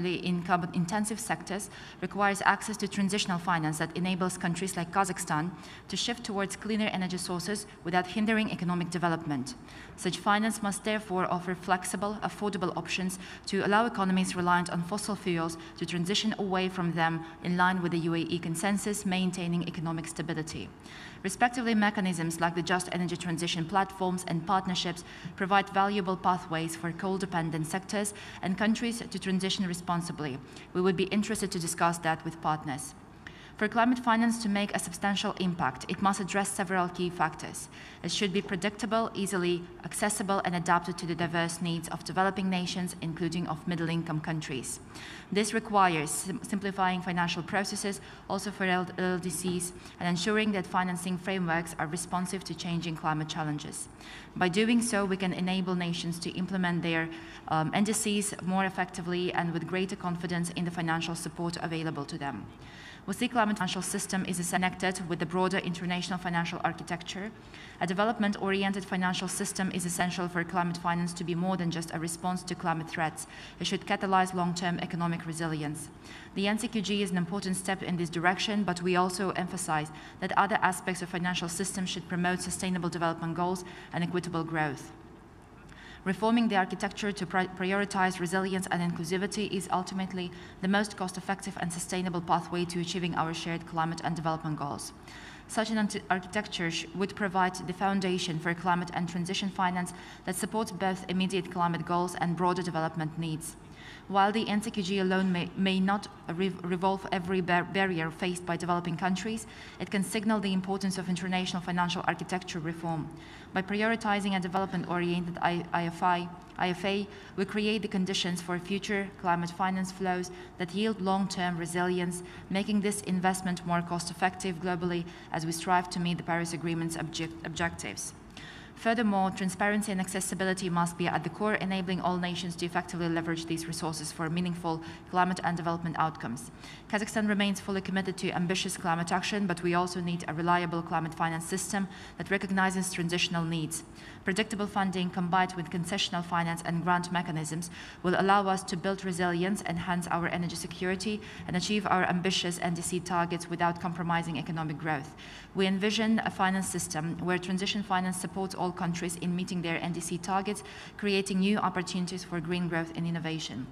J: in carbon-intensive sectors, requires access to transitional finance that enables countries like Kazakhstan to shift towards cleaner energy sources without hindering economic development. Such finance must therefore offer flexible, affordable options to allow economies reliant on fossil fuels to transition away from them in line with the UAE consensus, maintaining economic stability. Respectively, mechanisms like the Just Energy Transition platforms and partnerships provide valuable pathways for coal-dependent sectors and countries to transition responsibly. We would be interested to discuss that with partners. For climate finance to make a substantial impact, it must address several key factors. It should be predictable, easily accessible, and adapted to the diverse needs of developing nations, including of middle-income countries. This requires simplifying financial processes, also for LDCs, and ensuring that financing frameworks are responsive to changing climate challenges. By doing so, we can enable nations to implement their NDCs more effectively and with greater confidence in the financial support available to them. We see climate financial system is connected with the broader international financial architecture. A development-oriented financial system is essential for climate finance to be more than just a response to climate threats. It should catalyze long-term economic resilience. The NCQG is an important step in this direction, but we also emphasize that other aspects of financial systems should promote sustainable development goals and equitable growth. Reforming the architecture to prioritize resilience and inclusivity is ultimately the most cost-effective and sustainable pathway to achieving our shared climate and development goals. Such an architecture would provide the foundation for climate and transition finance that supports both immediate climate goals and broader development needs. While the NCQG alone may not resolve every barrier faced by developing countries, it can signal the importance of international financial architecture reform. By prioritizing a development-oriented IFA, we create the conditions for future climate finance flows that yield long-term resilience, making this investment more cost-effective globally as we strive to meet the Paris Agreement's objectives. Furthermore, transparency and accessibility must be at the core, enabling all nations to effectively leverage these resources for meaningful climate and development outcomes. Kazakhstan remains fully committed to ambitious climate action, but we also need a reliable climate finance system that recognizes transitional needs. Predictable funding combined with concessional finance and grant mechanisms will allow us to build resilience, enhance our energy security, and achieve our ambitious NDC targets without compromising economic growth. We envision a finance system where transition finance supports all countries in meeting their NDC targets, creating new opportunities for green growth and innovation.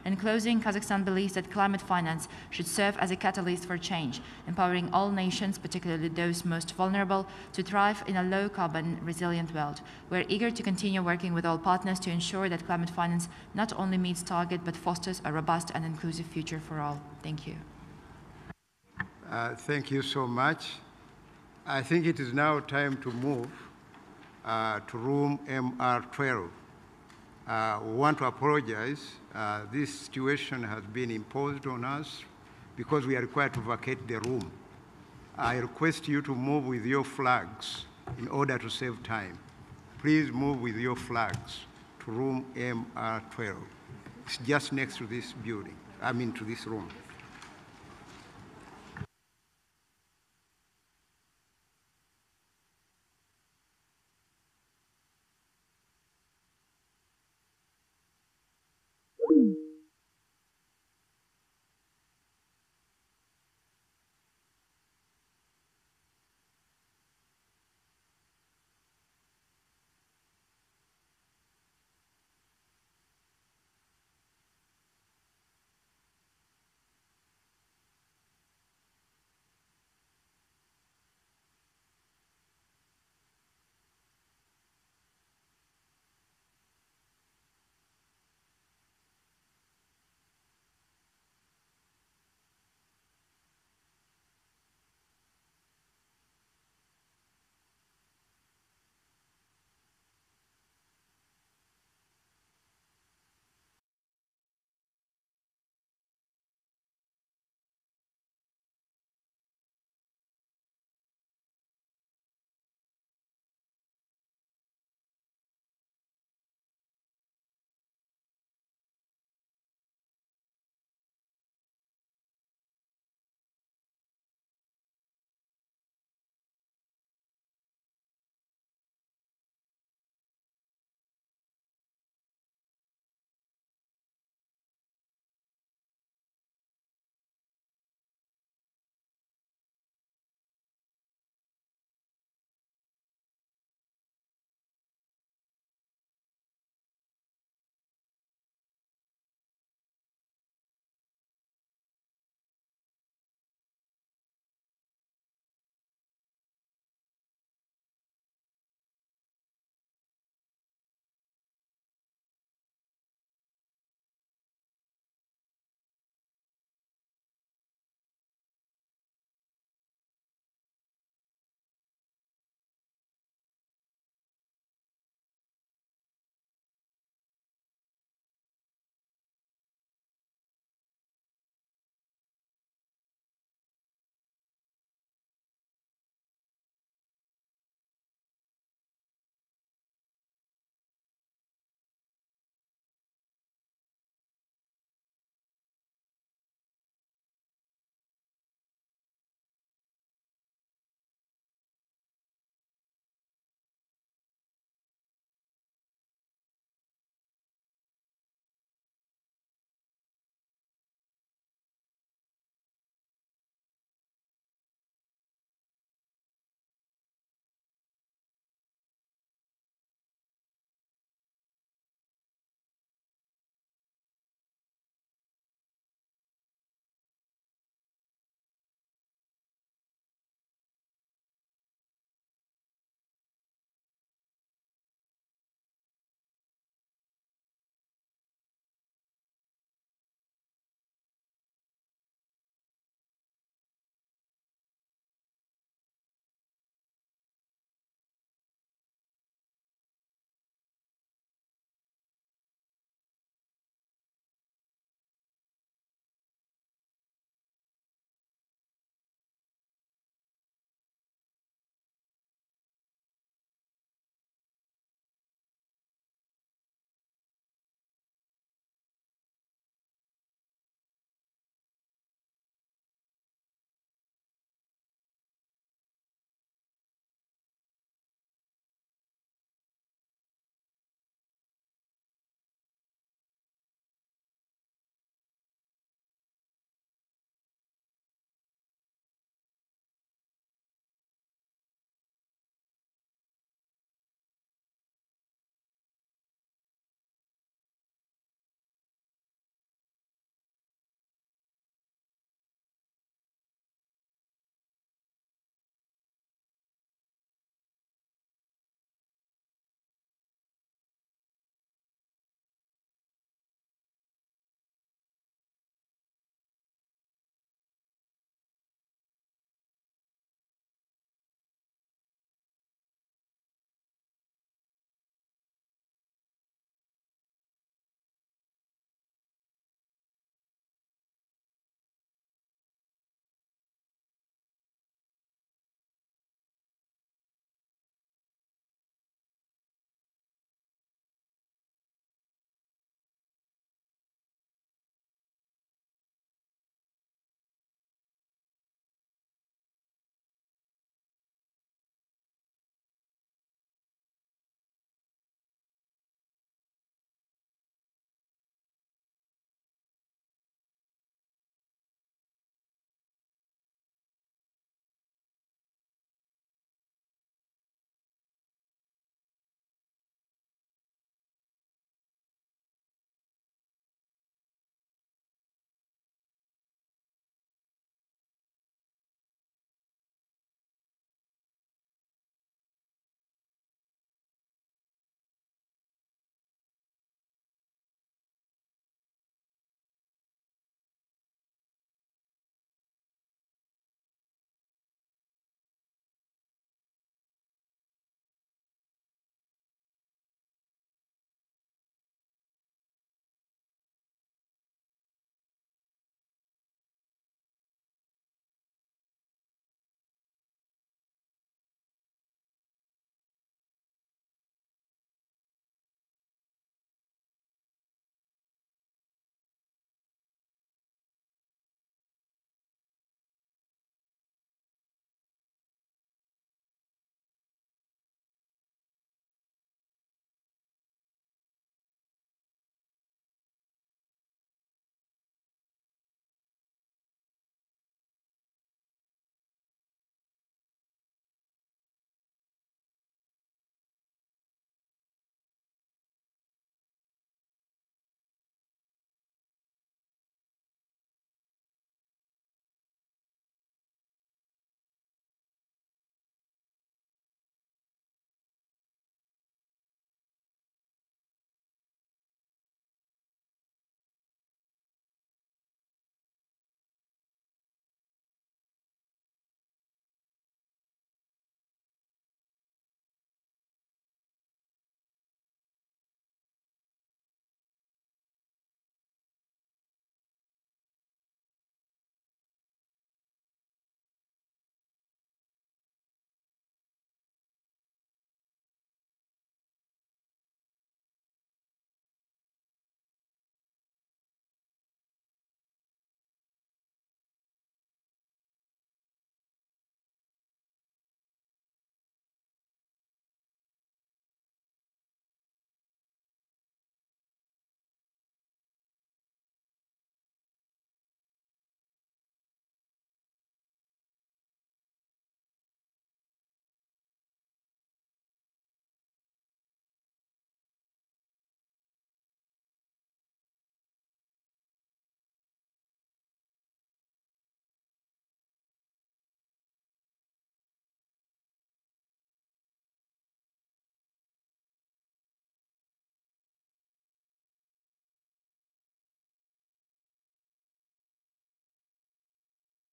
J: In closing, Kazakhstan believes that climate finance should serve as a catalyst for change, empowering all nations, particularly those most vulnerable, to thrive in a low-carbon, resilient world. We're eager to continue working with all partners to ensure that climate finance not only meets target, but fosters a robust and inclusive future for all. Thank you.
B: Thank you so much. I think it is now time to move to room MR12. We want to apologize. This situation has been imposed on us because we are required to vacate the room. I request you to move with your flags in order to save time. Please move with your flags to room MR12. It's just next to this building, to this room.